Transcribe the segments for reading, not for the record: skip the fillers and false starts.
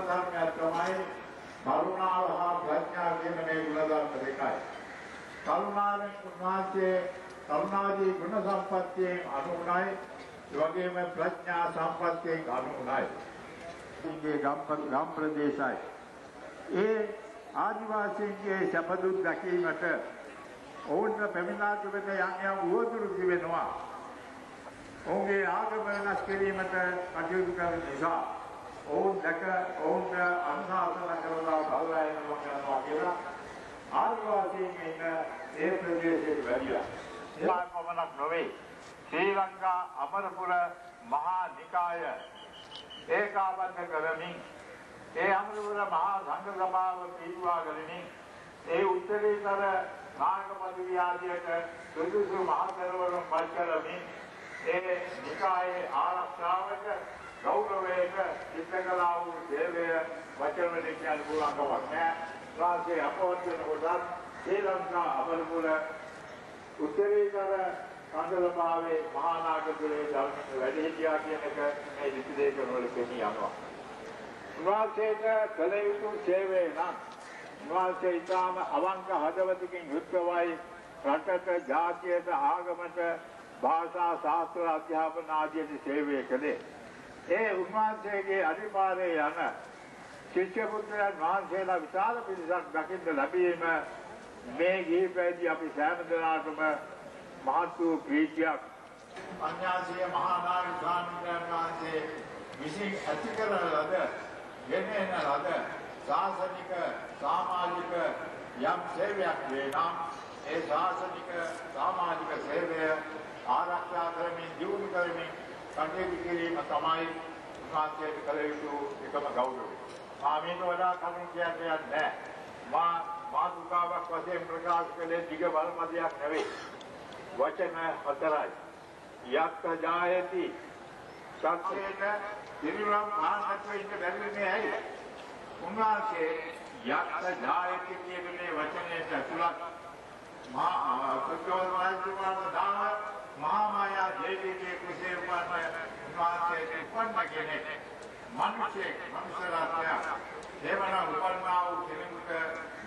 ධර්මයක් තමයි කරුණාව හා ප්‍රඥා කියන මේ ගුණ ධර්ම දෙකයි. කරුණාවෙන් උන්වහන්සේ කරුණාදී ගුණ සම්පත්තියෙන් අනුුණයි, ඒ වගේම ප්‍රඥා සම්පත්තියෙන් අනුුණයි. ඉන්නේ ගම් ප්‍රදේශයි. ඒ ආදිවාසීන්ගේ සැපදුක් දැකීමට ඔවුන්ට පැමිණා තිබෙන යම් උවදුරු තිබෙනවා. ඔවුන්ගේ ආගම වෙනස් කිරීමට කටයුතු කරන නිසා ඔවුන් දැක ඔවුන්ට අනුශාසනා කරලා බලලා යනවා කියලා ආදිවාසීන් ඉන්න ඒ ප්‍රදේශයේ වැඩිලා. ඒකමනක් නොවේ. ශ්‍රී ලංකා අමරපුර මහා නිකාය ඒකාබද්ධ කරමින් ඒ අමරපුර මහා සංඝ සභාව පිළිවා කරමින් ඒ උත්තරීතර නායකපති විහාරයට සුදුසු මහතෙරවරුන් පත් කරමින් ඒ නිකායේ ආරක්ෂාවට ගෞරවයට සිතකලා වූ සේවය වචන වලින් කියන්න පුළුවන් කමක් නැහැ. රාජ්‍ය අපවත් වෙනකොට ශ්‍රී ලංකා අමරපුර උත්තරීතර සංඝසභාවේ මහා නායකතුලේ ධර්මයේ වැඩ හිටියා කියන එක මේ විශේෂණ වල පෙනී යනවා. උන්වහන්සේට කළ යුතු සේවය නම් උන්වහන්සේ ඊටාම අවංක හදවතකින් යුක්තවයි රටට, ජාතියට, ආගමට, භාෂා ශාස්ත්‍ර අධ්‍යාපන ආදී සේවය කළේ. ඒ උන්වහන්සේගේ අනිපාරේ යන ශිෂ්‍ය පුත්‍රයන් වහන්සේලා විශාල පිරිසක් දකින්න ලැබීම මේ ගිහිපැදී අපි සෑම දෙනාටම මහත් වූ ප්‍රීතියක්. අඥාසිය මහා නායක ස්වාමීන් වහන්සේ විසින් ඇති කරන ලද ගෙනෙන ලද ශාසනික සමාජික යම් සේවයක් වේනම් ඒ ශාසනික සමාජික සේවය ආරක්ෂා කරමින් දියුණු කරමින් කටයුතු කිරීම තමයි උන්වහන්සේට කළ යුතු එකම ගෞරවය. ආමීන වඩා කලින් කියන්නේ නැහැ. මාතුකාවක් වශයෙන් ප්‍රකාශ කළේ දිග බලපදයක් නෙවෙයි. වචන හතරයි. යක්ඛ ජායති සත්‍යේන දිනුරම් ආනත්ව ඉන්න බැරිනේ ඇයි? උන්වහන්සේ යක්ඛ ජායති කියන මේ වචනයට ඇතුළත් මහා සත්‍යවල රාජ්‍යමාන දාන මහා මායා දේවීගේ කුසේ උන්වහන්සේ උපන්න කෙනෙක්. මනුෂ්‍ය රාජ්‍යය දේවන උපන්නා වූ කෙනෙකුට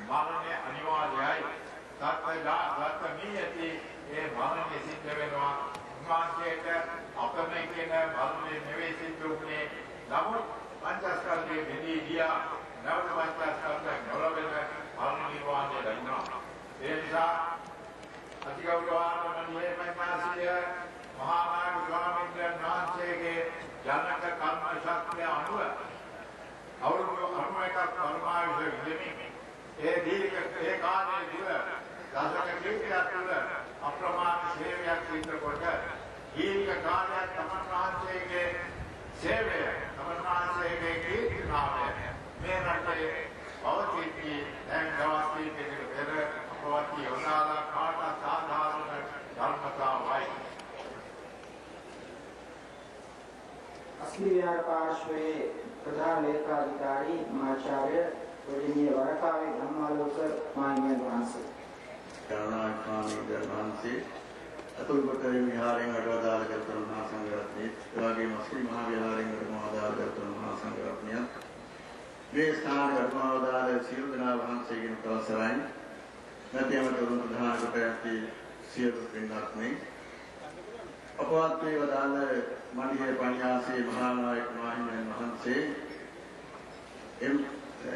මරණය අනිවාර්යයි. සත්‍යමීයති ඒ මරණය සිද්ධ වෙනවා. උන්වහන්සේට අපමණ කියන මරණය නෙවෙයි සිද්ධ වුනේ. නමුත් පංචස්කන්ධයේ බෙදී ගියා. නැවත පංචස්කන්ධය නොලබෙන මරණ නිර්වාණය ලැබුණා. ඒ නිසා අතිගෞරවාන්විත මහාසිය මහා නායක ස්වාමීන් වහන්සේගේ ජනක කර්ම ශක්තිය අනුව අවුරුදු 91ක් පරමාවිෂ විදෙමින් ඒ කාලයේ දුර දශක කීපයක් තුළ අප්‍රමාණ සේවයක් සිදු කොට දීර්ඝ කාලයක් තමන් වහන්සේගේ සේවය තමන් වහන්සේගේ කීර්තිනාමය මේ රටේ පවතිති. දැන් දවස් කීපයකට පෙර අපවත් යෝනාලා කාට සාධාරණ ධර්මතාවයි. अस्मियार पार्श्वे प्रधान लेखाधिकारी महाचार्य पूजनीय वरकावे ब्रह्मालोक मान्य वंश करुणास्वामी वंशे अतुलपटरी विहारें अडवादाल करतन महासंघरत्ने एवगे मुस्लिम महाविहारें अडवादाल करतन महासंघरत्ने वे स्थान अडवादाल सिरुदना वंशेगिन कलसराइन नत्यम तरुण प्रधान कोटयति सिर पिंडात्मे अपवाद वदाल मंडिये पण्यासे महानायक माहिमन महंसे एम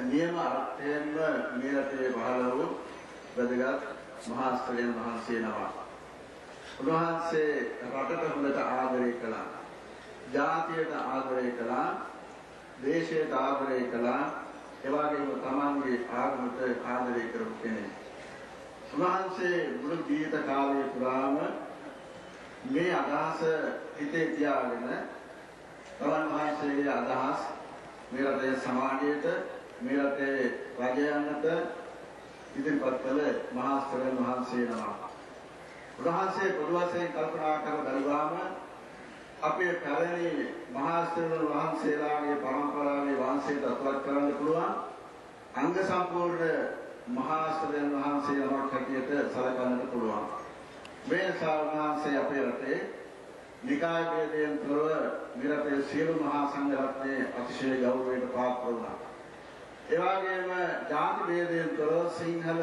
नियम अर्थेन मेरते बहलव बदगत महास्त्रीयन महंसे नवा उन्वහන්සේ රටට හොඳට ආදරය කළා. ජාතියට ආදරය කළා. දේශයට ආදරය කළා. ඒ වගේම තමන්ගේ ආගමට ආදරය කරපු කෙනෙක්. උන්වහන්සේ මුළු ජීවිත කාලය පුරාම මේ අදහස හිතේ තියාගෙන තමන් වහන්සේගේ අදහස් මේ රටේ සමාජයට මේ රටේ රජයන්ට ඉදිරිපත් කළ මහා ස්ථරයන් වහන්සේ නමක්. උන්වහන්සේ පොදු වශයෙන් කල්පනා කර බලුවාම අපේ පැරණි මහා ස්ථරයන් වහන්සේලාගේ පරම්පරාවේ වංශයට අත්වත් කරන්න පුළුවන් අංග සම්පූර්ණ මහා ස්ථරයන් වහන්සේ නමක් හැටියට සැලකන්නට පුළුවන්. මේ ශාවනාංශය අපේ රටේ නිකාය ભેදයෙන් තොරව නිරතේ සියලු මහා සංඝරත්නයේ අතිශය ගෞරවයට පාත්‍ර වුණා. ඒ වගේම ජාති ભેදයෙන් තොරව සිංහල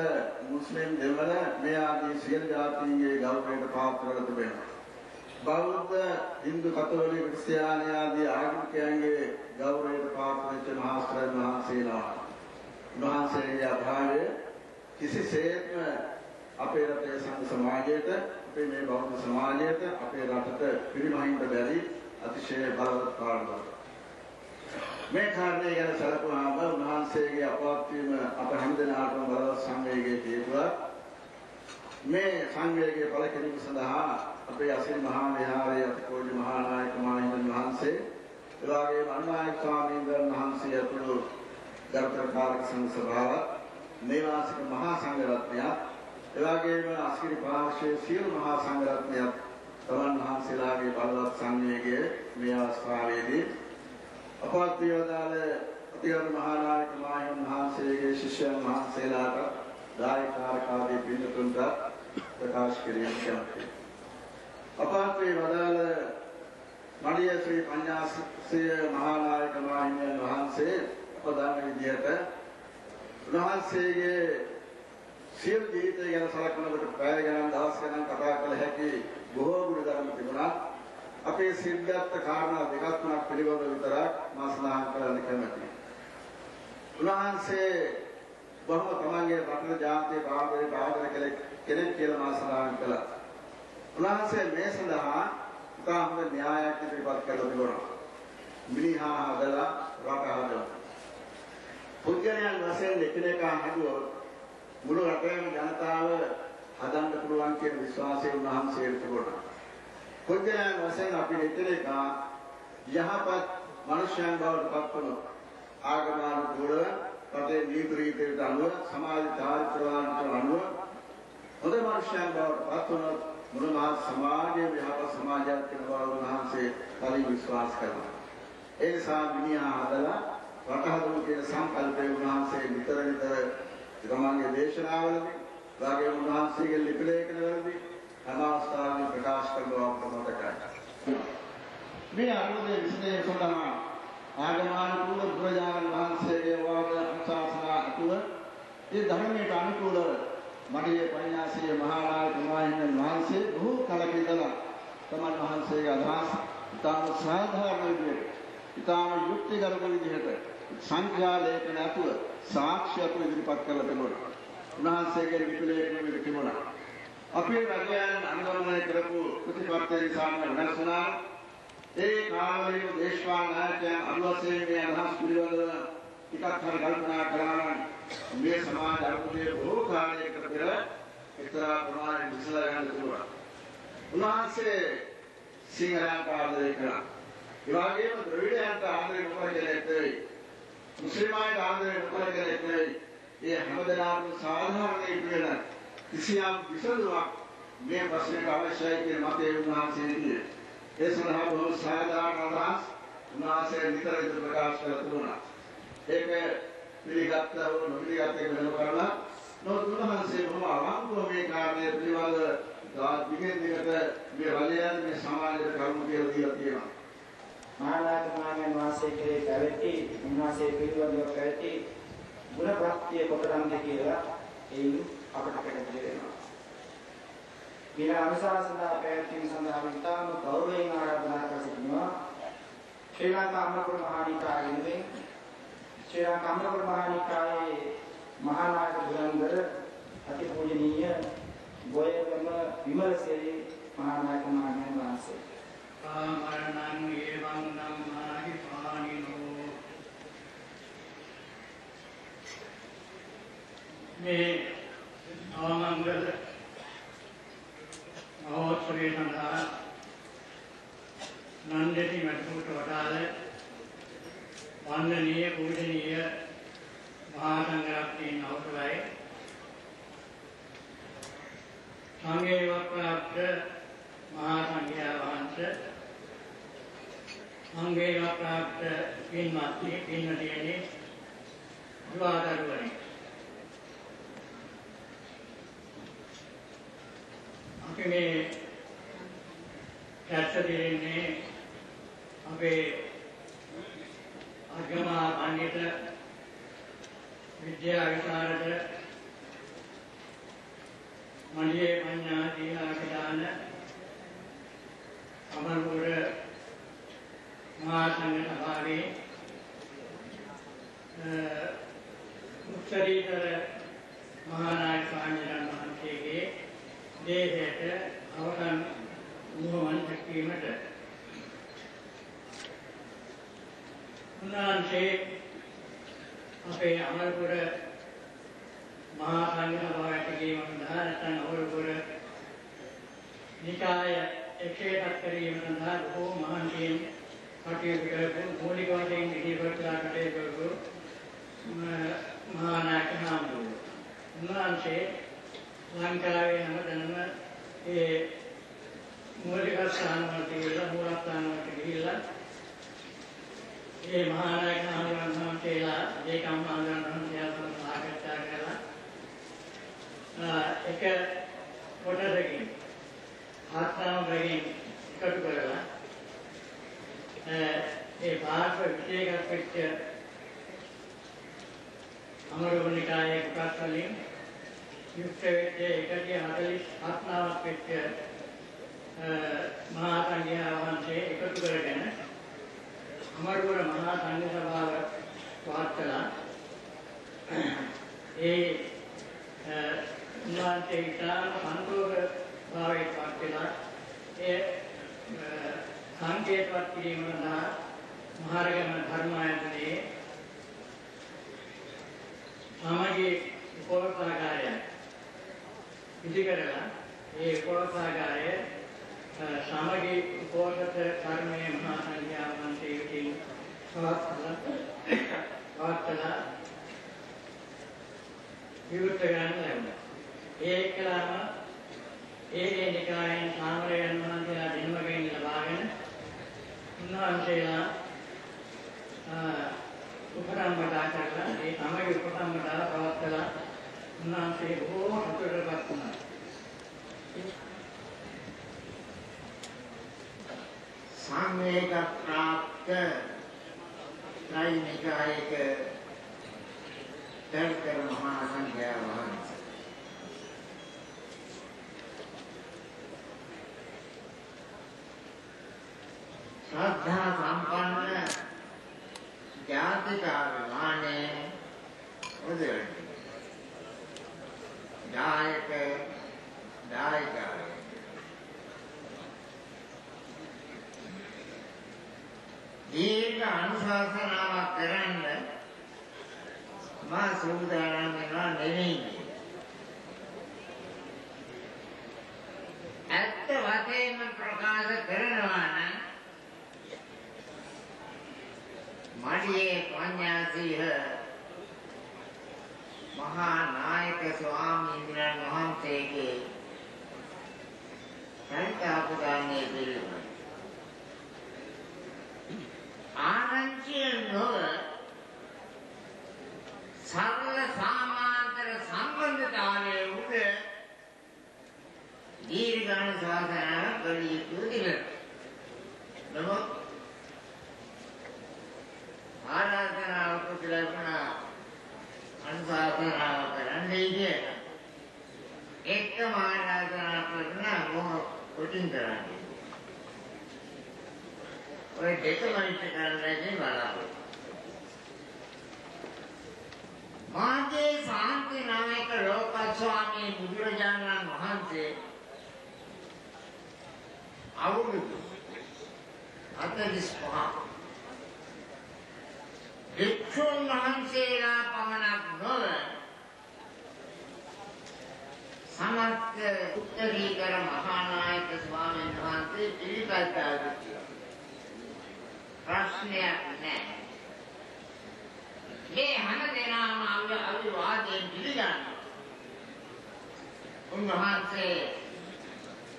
මුස්ලිම් දෙමළ මේ ආදී සියලු ජාතීන්ගේ ගෞරවයට පාත්‍ර වෙලා තිබෙනවා. බෞද්ධ හින්දු කතෝලික ක්‍රිස්තියානි ආදී ආගමිකයන්ගේ ගෞරවයට පාත්‍ර වෙච්ච මහා ශ්‍රේෂ්ඨ මහන්සියලා මහන්සියගේ අභාවය කිසිසේත්ම අපේ රටේ සංඝ සමාජයට අපේ මේ බෞද්ධ සමාජයට අපේ රටට පිරිමහින්ද බැරි අතිශය බලවත් කාරණාවක්. මේ කාරණේ ගැන සැලකුවාම උන්වහන්සේගේ අපවත් වීම අප හැමදෙනාටම බලවත් සංවේගයේ හේතුවක්. මේ සංවේගයේ පළ කිරීම සඳහා අපේ අසිරි මහා විහාරයේ අතිපූජ්‍ය මහා නායක මහින්දන් වහන්සේ එවාගේ අනුනායක ස්වාමීන් වහන්සේ ඇතුළු ගරුතර කාර්ක සංඝ සභාව නේවාසික මහා සංඝ රත්නයත් එවාගේම අසිරි පාර්ශ්වයේ සියලු මහා සංඝ රත්නයත් තමන් වහන්සේලාගේ බලවත් සංවේගයේ මේ අවස්ථාවේදී අපවත් වේදාල අතිගරු මහා නායක මහින්දන් වහන්සේගේ ශිෂ්‍යයන් වහන්සේලාට දායකාරකාදී පින්තුන්ට ප්‍රකාශ කිරීම කැමැතියි. අපවත් වේදාල මඩිය ශ්‍රී පඤ්ඤාසිය මහා නායක මහින්දන් වහන්සේ ප්‍රධාන විදියට උන්වහන්සේගේ සියලු ජීවිතය ගැන සලකනකොට පැය ගණන් දවස් ගණන් කතා කළ හැකි බොහෝ ගුණ ධර්ම තිබුණා. අපේ සිද්ධාර්ථ කාරණා දෙකක් තුනක් පිළිබඳව විතරක් මා සඳහන් කරන්න කැමැතියි. උන්වහන්සේ බොහොම තමන්ගේ රටේ ජාතිය බාහිරට ආදර කෙනෙක් කියලා මා සඳහන් කළා. උන්වහන්සේ මේ සඳහා ඉතා හොඳ න්‍යායක් ඉදිරිපත් කළා තිබුණා. මිනිහා හදලා රට හදලා පුද්ගලයන් වශයෙන් එකිනෙකා හැදුවොත් මුළු රටේම ජනතාව හදන්න පුළුවන් කියන විශ්වාසය උන්වහන්සේට තිබුණා. පුද්ගලයන් වශයෙන් අපි එකිනෙකා යහපත් මිනිසයන් බවට පත් වුණොත් ආගමනුකූලව රටේ නීති රීතියට අනුව සමාජ චාරිත්‍රාන්ට අනුව හොඳ මිනිසයන් බවට පත් වුණොත් මුළු මහත් සමාජයේ යහපත් සමාජයක් වෙන බව උන්වහන්සේ කලින් විශ්වාස කරනවා. ඒ නිසා මිනිහා හදලා රට හදමු කියන සංකල්පය උන්වහන්සේ නිතර තමන්ගේ දේශනාවලදී වාගේ උන්වහන්සේගේ ලිපි ලේඛනවලදී හැම අවස්ථාවෙම ප්‍රකාශ කරනවා මතකයි. මේ අනුදේ විශ්ලේෂණය සඳහා ආගමනුකූල බුදුරජාණන් වහන්සේගේ වාද අනුශාසනා අතුල ඒ ධර්මයට අනුකූලව මඩියේ පඤ්ඤාසිය මහා නායක මහින්දන් වහන්සේ බොහෝ කලක ඉඳලා තමන් වහන්සේගේ අදහස් ඉතාම සාධාරණ විදිහට ඉතාම යුක්තිගරුක විදිහට සංඛ්‍යා ලේඛන අතුල සාක්ෂි ඉදිරිපත් කරලා තිබුණා. උන්වහන්සේගේ විපිලේඛන තිබුණා. අපේ රජයන් අනුගමනය කරපු ප්‍රතිපත්තිය නිසා වෙනස් වුණා. ඒ කාලවලදී දේශපාලන නායකයන් අනුවසයෙන් මේ අදහස් පිළිබඳව ටිකක් හරි කල්පනා කළා නම් මේ සමාජ අර්බුදයේ බොහෝ කාලයකට පෙර එක්තරා ප්‍රමාණයක් විසලා ගන්න තිබුණා. උන්වහන්සේ සිංහලයන්ට ආදරය කළා. ඒ වගේම ද්‍රවිඩයන්ට ආදරය නොකර කෙනෙක් මුස්ලිමයන්ට ආදරය නොකර කෙනෙක් නෙවෙයි. ඒ හැමදෙනාම සාධාරණයි කියන කිසියම් විසඳුමක් මේ ප්‍රශ්නයට අවශ්‍යයි කියන මතය උන්වහන්සේ නිදියේ. ඒ සඳහා බොහෝ සාධාරණ අදහස් උන්වහන්සේ නිතර ප්‍රකාශ කළ තිබුණා. ඒක පිළිගත්ත හෝ නොපිළිගත්ත එක වෙනම කරලා නමුත් උන්වහන්සේ බොහොම අවංකව මේ කාර්යය පිළිබඳව දිගින් දිගට මේ රජයන් මේ සමාජයට කරුණු කියලා දීලා තියෙනවා. මහානායක මහින්දන් වහන්සේ කෙරේ පැවැති උන්වහන්සේ පිළිබඳව පැවැති ගුණ ප්‍රත්‍ය කොතරම්ද කියලා එයින් අපට පැහැදිලි වෙනවා. වින අනුශාසනා පැවැත්වීම සඳහා විතාම ගෞරවයෙන් ආරාධනා කර සිටිනවා. ශ්‍රී ලංකා අමරපුර මහානිකායේ ශ්‍රී ලංකා අමරපුර මහානිකායේ මහානායක දුරන්දර අතිපූජනීය ගෝයගම විමලසිරි මහානායක මහින්දන් වහන්සේ ආමරණං ඒවං නම්මාහි පානිනෝ මේ ආමංගල මහෝත්සවයේ සඳහා නන්දති මැටුට වඩාල වන්දනීය පූජනීය මහා සංඝරත්නයන් අවසරයි සංඝේව ප්‍රාප්ත මහා සංඝයා වහන්සේ සංඝේව ප්‍රාප්ත පින්වත්නි දුආදරුවනි අපි මේ දැක්සදිරන්නේ අපේ අගමහා පඬිත විද්‍යා විශාරද මණ්ඩලයේ පඤ්ඤා දීහාකදාන අමරපුර මහා සංඝ සභාවේ උත්තරීතර මහානායක ස්වාමීන් වහන්සේගේ දේහයට අවසන් මුවන් දැක්වීමට උන්වහන්සේ අපේ අමරපුර මහා සංඝ සභාවට ගියම සඳහා නැත්නම් අමරපුර නිකාය එක්ෂේප කිරීම සඳහා බොහෝ මහන්සියෙන් කටයුතු කරපු මූලික වශයෙන් ඉදිරිපත් කටයුතු මහා නායක හාමුදුරුවෝ උන්වහන්සේ ලංකාවේ හැමතැනම ඒ මූලික ස්ථාන වලට ගිහිල්ලා මූලස්ථාන වලට ගිහිල්ලා ඒ මහා නායක හාමුදුරුවන්වහන්සේලා ඒකම් හාමුදුරුවන්වහන්සේලා සාකච්ඡා කරලා එක කොටසකින් ආත්මාවකින් එකතු කරලා ඒ භාෂ විශේෂයක් වෙච්ච අමරවනිකායේ කොටස් වලින් යුක්ත වෙච්ච 147ක් වෙච්ච මහා සංඝ වහන්සේ එකතු කරගෙන අමරපුර මහා සංඝ සභාව වාර්තලා ඒ උන්වහන්සේ ඉතාම සන්තෝෂ භාවයට පත් වෙලා ඒ සංකේතවත් කිරීම සඳහා මහරගම ධර්මායතනයේ සමාජයේ උපෝසථාගාරය ඉදි කරලා ඒ උපෝසථාගාරය සමාජයේ උපෝසථ ධර්මයේ මහා සංඝයා වහන්සේ විසින් පවත්වලා විවෘත ගන්න ලැබුණා. ඒකලම ඒ නිකායෙන් සාමරයන් වහන්සේලා දිනවගෙන ලබාගෙන උන්වහන්සේලා උපරම්පදා කරලා ඒ තමයි උපරම්පදා පවත්වලා උන්වහන්සේ බොහෝ සතුටටපත් වුණා. සංවේග ප්‍රාප්ත ත්‍රිනිකායක තර්කර මහා සංඝයා වහන්සේ श्रद्धा संपन्न जातिकाभिमाने उदयति दायक दायिकाय दीर्घ अनुशासनाවක් කරන්න මා සූදානම් වෙනවා නෙවෙයි. ඇත්ත වශයෙන්ම ප්‍රකාශ කරනවා නම් මඩියේ පඤ්ඤාසීහ මහා නායක ස්වාමීන් වහන්සේගේ සංකල්පදානයේ පිළිවෙල ආනන්දිය නොව සරල සමාන්තර සම්බන්ධතාවයේ උද දීර්ඝාන සාධන කලිය යුතුය. නමුත් ආරාධනාවක් පිළිබඳ අනුශාසනාව කරන්නේ කියලා එක්කම ආරාධනා කරන කොටින් කරන්නේ. ඔය දෙකම ඉස්සරහට බලන්න. මාගේ ශාන්ති නායක ලෝක ස්වාමී බුදුරජාණන් වහන්සේ අවුරුදු 45 වික්ෂුන් වහන්සේලා පමණක් නොව සමස්ත උත්තරීතර මහානායක ස්වාමීන් වහන්සේ පිළිපැද්දා ප්‍රශ්නයක් නැහැ. මේ හැම දෙනාම අවිවාදයෙන් පිළිගන්නවා. උන්වහන්සේ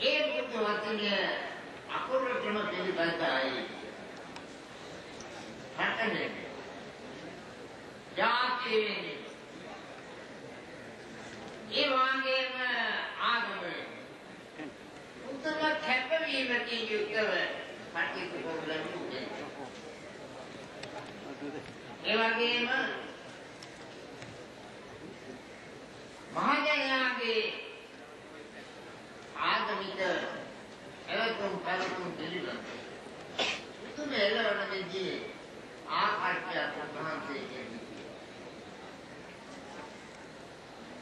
ඒ බුද්ධ වචනය අකුරටම පිළිපැද්දායි. හතනේ ජාතියේ ඒ වගේම ආගමේ උත්තර කැපෙන වීමකින් යුක්තව කටයුතු කරලා තිබේ. ඒ වගේම මහජනයාගේ ආගමික එවතුම් පැවතුම් පිළිබඳ උතුම් එළවන විදිහේ ආකාරයක් උන්වහන්සේගේ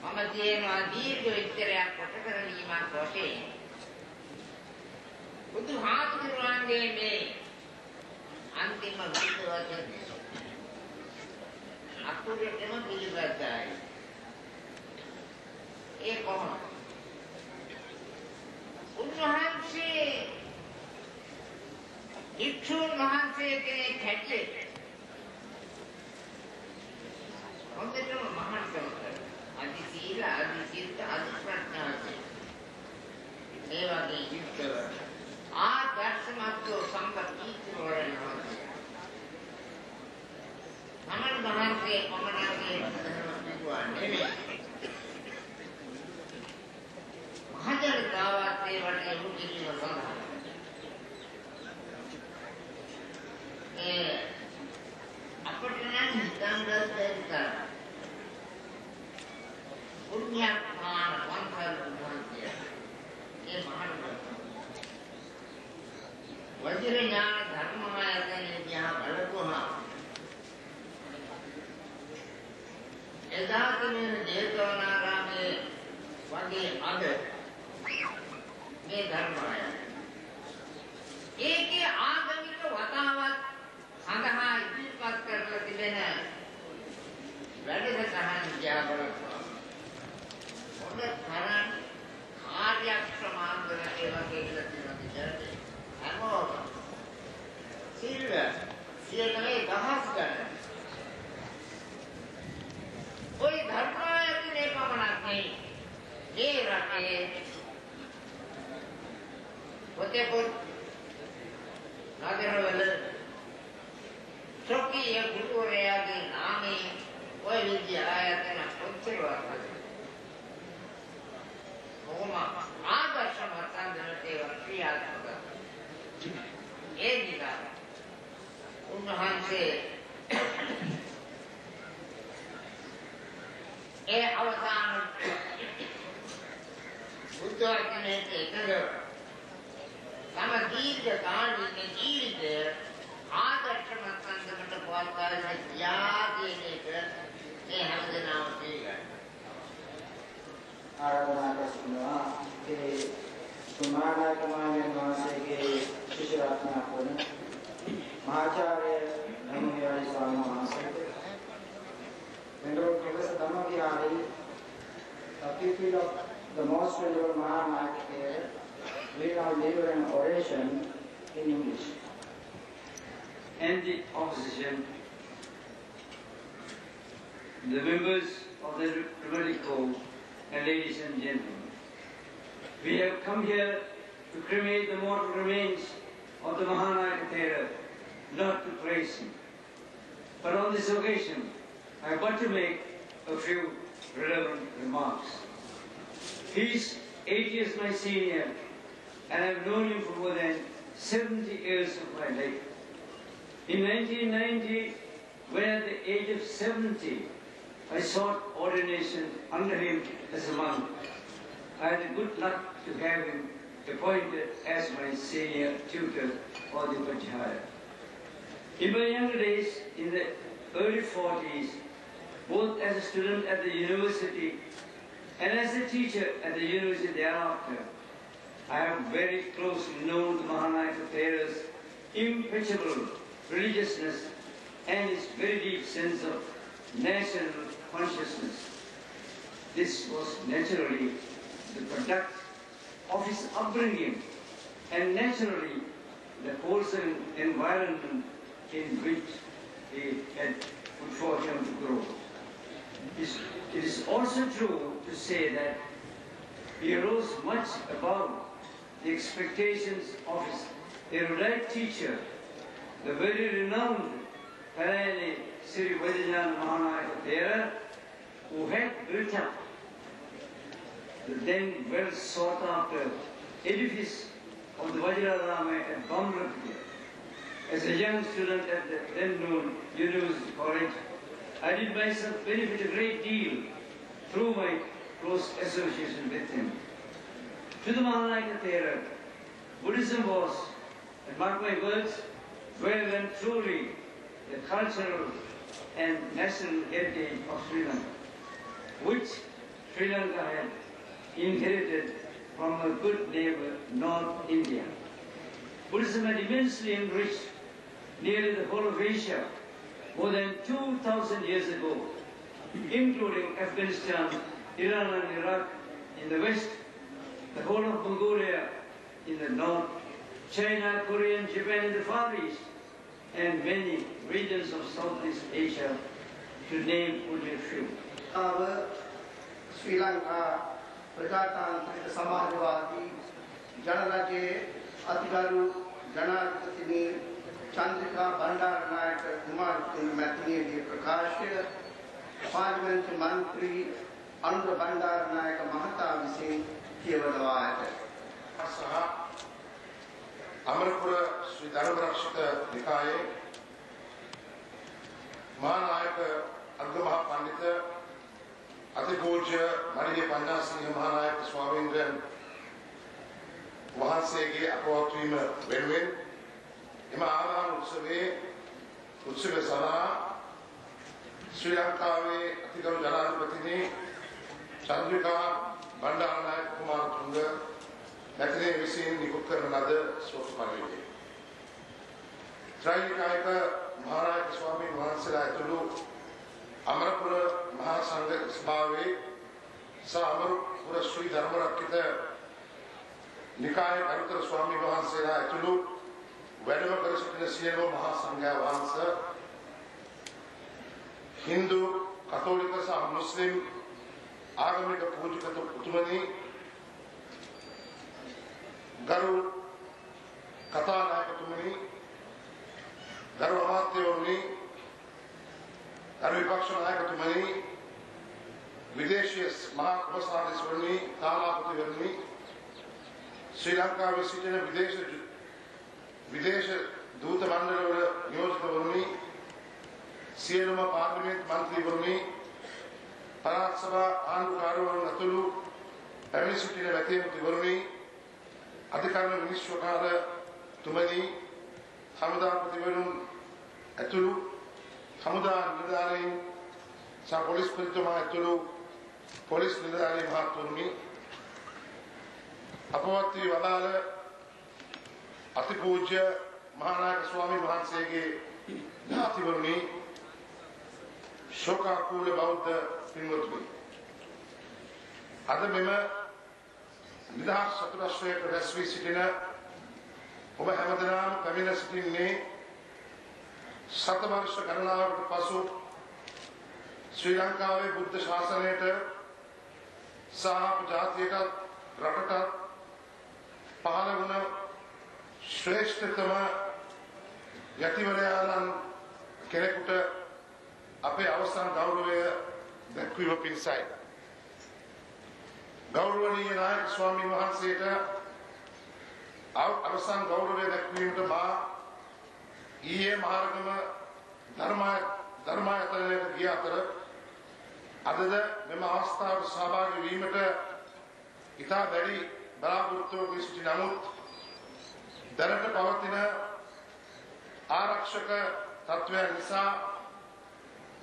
මම කියනවා දීර්ඝ විස්තරයක් කොට කරලීමක් වශයෙන් බුදුහාමුදුරුවන්ගේ මේ අන්තිම බුද්ධ වචනේ අකුරටම පිළිගත්තයි. ඒ කොහොමද? උන්වහන්සේ ඉක්ෂුන් වහන්සේ කෙනෙක් හැටියට හොඳටම මහන්සියව අදි සීල අදි සිත අදි ප්‍රඥාව ඒ වගේ යුක්තව ආදර්ශමත්ව සම්පූර්ණ වරනවා. මමන් මහන්සිය කොමනාගේ නෙමෙයි. මහජන දාවතේ වටේ මුකිලිව සඳහන්. අපට නම් හිතන්න පුණ්‍යපාන වන්තර වන්තිය. ඒ මහාන වජිර ඥාන ධර්මමායතනේ දිහා බලපුවහම එදා මේ දේවනාරාමයේ වගේ අද මේ ධර්මය ඒකේ ආගමික වතාවත් සඳහා ඉදිරිපත් කරලා තිබෙන වැඩසටහන් දිහා බලපුවහම හොඳ තරම් කාර්යක්ෂමාන්තර ඒ වගේ කියලා තියෙනවා. හැමෝම සිල්ව සියලේ දහස් ගන්න कोई धर्मायतने पमणක් नहीं. ඒ රටේ පොතේ නගරවල චොක්කී ගුරුවරයාගේ නාමයෙන් ඔය විද්‍යා ආයතන පොත්වල කොහොම ආදර්ශමත් සම්දනතේ ක්‍රියාත්මක ඒ නිසා උන්වහන්සේ ඒ අවසාන බුද්ධ වචනේ එකඟ තම දීර්ඝ කාලීන ජීවිතය ආදර්ශමත් සම්දනට පවත්වාගෙන යාදීන එක මේ හැමදෙනාම තේගන්න. ආරාධනා කරනවා ඒ සුමානාකමායන් වහන්සේගේ ශිෂ්‍ය රත්නයක් වන මහාචාර්ය ධම්මවිහාරී ස්වාමීන් වහන්සේ Vendor Professor Dhammavihaari, the pupil of the most venerable Mahanayaka here, will now deliver an oration in English. And the opposition, the members of the Republic Court, and ladies and gentlemen, we have come here to cremate the mortal remains of the Mahanayaka Thera, not to praise him. But on this occasion, I want to make a few relevant remarks. He is 8 years my senior, and I have known him for more than 70 years of my life. In 1990, when at the age of 70, I sought ordination under him as a monk. I had the good luck to have him appointed as my senior tutor for the Upaధ్hyaya. In my younger days, in the early 40s, both as a student at the university and as a teacher at the university thereafter, I have very closely known the Mahanayaka Thera's impeccable religiousness and his very deep sense of national consciousness. This was naturally the product of his upbringing and naturally the wholesome environment in which he had good fortune to grow. It is also true to say that he rose much above the expectations of his erudite teacher, the very renowned Parayani Sri Vajrayana Mahanayaka Thera, who had built up the then well sought after edifice of the Vajrarama at Gomrapur. As a young student at the then known University College, I did myself benefit a great deal through my close association with him. To the Mahanayaka Thera, Buddhism was, and mark my words, well and truly the cultural and national heritage of Sri Lanka, which Sri Lanka had inherited from a good neighbor, North India. Buddhism had immensely enriched nearly the whole of Asia more than 2,000 years ago, including Afghanistan, Iran and Iraq in the west, the whole of Mongolia in the north, China, Korea and Japan in the far east, and many regions of Southeast Asia, to name only a few. Sri Lanka Prajatantrika Samajwadi Janaraje Atigaru Janarpatini Chandrika Bandaranayak Kumar Matini Prakash Parliament Mantri Andhra Bandaranayak Mahata Vising Kiyavadawayata Amarapura Sri Dharmarakshita Nikaye Mahanayaka Agamaha Pandita Atipujya Mariya Pandasinghe Mahanayaka Swamindran Vahansege Apawatwima Venuwen Ema Adhan Utsave Sana Sri Lankave Atikaru Janadipatini Chandrika Bandaranayak Kumar Tunga Nathane Visin Nikukar Nada Sofamarike Traikayaka Mahanayaka Swami Mahansela Tulu Amarapura Mahasangha Sabhave Sa Amarapura Sri Dharmarakita Nikaya Karutara Swami Mahansela Tulu Vedava Karasitina Sieno Mahasangha Vahansa Hindu, Katolika Sa Muslim Agamika Pujikato Putumani Garu Katanayakatumani Garu Amatyavani Garu Vipakshanayakatumani Videshiyas Mahakumasadisvarni Tamaputivani Sri Lanka visited Videsha Duta Mandala Niyojitavarni Sieluma Parliament Mantri Varni Paratsava Andu Karavan Natulu Pamisitina Vatimutivarni Adhikarana Vinishwakara Tumani Hamuda Pativarun Atulu Hamuda Nidari Sa Police Prituma Atulu Police Nidari Mahaturmi Apavati Vadala Atipujya Mahanayaka Swami Mahansege Dhativarni Shoka Kula Bauddha Pinmutmi Adamima Nidhar Saturashweka Rasvi Sitina Oba Hamadanam Kamina Sitinne Satavarsha Karanavat Pasu Sri Lanka Buddha Shasaneta Sahap Jatiyata Ratata Pahalaguna Shreshtatama Yativarayanan Kerekuta Ape Avasan Gauravaya Dakwiva Pinsai Gauravaniya Nayak Swami Mahanseta Avasan Gauravaya Dakwiva Ma Iye Maharagama Dharmayatana Giyatara Adada Mema Avastha Sabhagi Vimata Ita Dari Barapurto Visuti Namut Darata Pavatina Arakshaka Tatva Nisa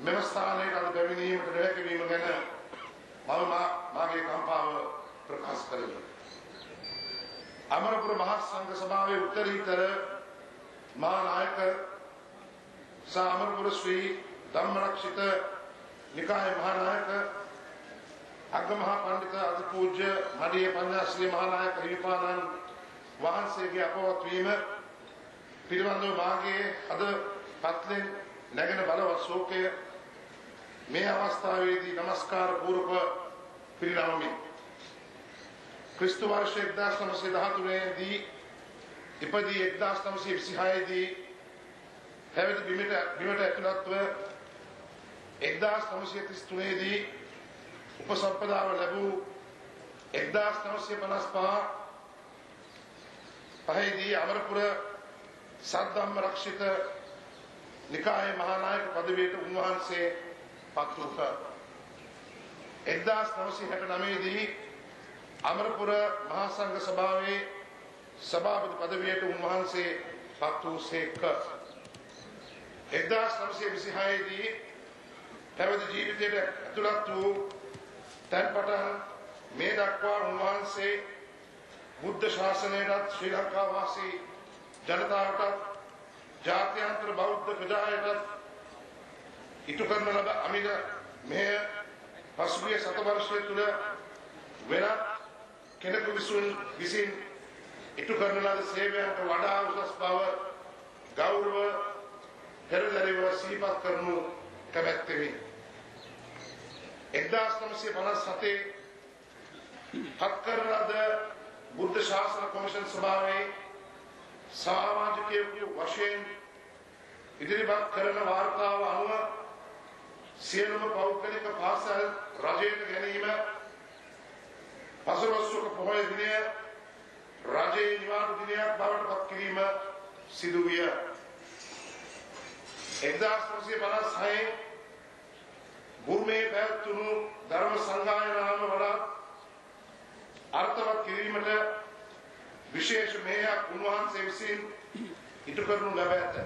Memastane Ad Bavini Revaki Vimagana Mama Mage Kampava Prakas Kari Amarapura Mahasangha Sabhave Uttaritara Mahanayaka Sa Amarapura Sri Dhammarakshita Nikaya Mahanayaka Agamaha Pandita Adipujya Madhya Panjasli Mahanayaka Hivipanan Vahansege Apavatvima Pirivando Mage Ada Patlin Nagana Balavat Soke Me Avasthavedi Namaskar Purva Pirinavami Kristu Varsha 1913 දී ඉපදී 1926 දී හැවිත බිමට ඇතුළත්ව 1933 දී උපසම්පදාව ලැබූ 1955 පහේදී අමරපුර සද්ධම්ම රක්ෂිත නිකායේ මහානායක පදවියට උන්වහන්සේ පත් වූහ. 1969 දී අමරපුර මහා සංඝ සභාවේ සභාපති පදවියට උන්වහන්සේ පත් වූ සේක. 1926 දී පැවිදි ජීවිතයට ඇතුළත් වූ තැන්පටන් මේ දක්වා උන්වහන්සේ බුද්ධ ශාසනයටත් ශ්‍රී ලංකා වාසී ජනතාවටත් ජාත්‍යන්තර බෞද්ධ ප්‍රජායටත් ඉටු කරන ලද අමිල මෙය පසුගිය සතවර්ෂය තුළ වෙනත් කෙනෙකු විසින් ඉටු කරන ලද සේවයන්ට වඩා උසස් බව ගෞරව පෙරදැරිව සිහිපත් කරනු කැමැත්තෙමි. 1957 පත් කරන ලද බුද්ධ ශාසන කොමිෂන් සභාවේ සමාජිකයෙකු වශයෙන් ඉදිරිපත් කරන වාර්තාව අනුව සියලුම පෞද්ගලික පාසල් රජයට ගැනීම පසළොස්වක පොහොය දිනය රජයේ නිවාඩු දිනයක් බවට පත් කිරීම සිදු විය. 1956 බුර්මේ පැවැත්වුණු ධර්ම සංගායනාව වඩා අර්ථවත් කිරීමට විශේෂ මෙහෙයක් උන්වහන්සේ විසින් ඉටු කරනු ලැබ ඇත.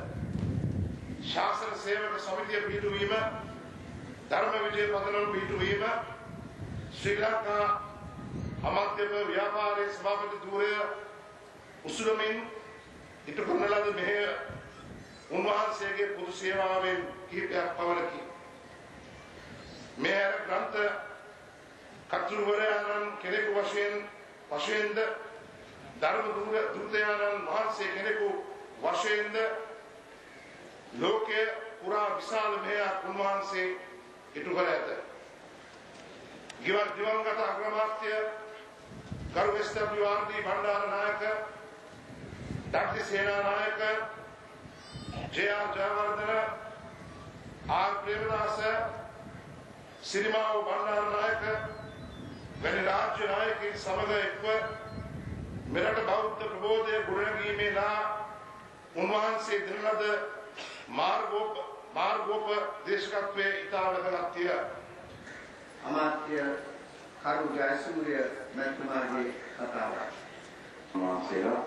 ශාසන සේවක සමිතිය පිහිටුවීම, ධර්ම විජය පදනම පිහිටුවීම, ශ්‍රී ලංකා අමාත්‍යම ව්‍යාපාරයේ සභාපති ධූරය උසුලමින් ඉටු කරන ලද මෙහෙය උන්වහන්සේගේ පොදු සේවාවෙන් කිහිපයක් පවරකි. මෙය ග්‍රන්ථ කතුරුවරයන් කෙනෙකු වශයෙන්ද ධර්ම දූතයන්න් වහන්සේ කෙනෙකු වශයෙන්ද ලෝකයේ පුරා විශාල මෙහෙයක් උන්වහන්සේ ඉටු කර ඇත. දිවංගත අග්‍රාමාත්‍ය ගරු S W R D. Bandaranaike, Dudley Senanayake, J R. Jayewardene, R. Premadasa, Sirimavo Bandaranaike වැනි රාජ්‍ය නායකයින් සමග එක්ව මෙරට බෞද්ධ ප්‍රබෝධය ගොඩනැගීමේලා උන්වහන්සේ දෙන ලද මාර්ගෝපදේශකත්වයේ ඉතා වැදගත්ය. අමාත්‍ය කරු ජයසූරිය මැතිතුමාගේ කතාව. වහන්සේලා,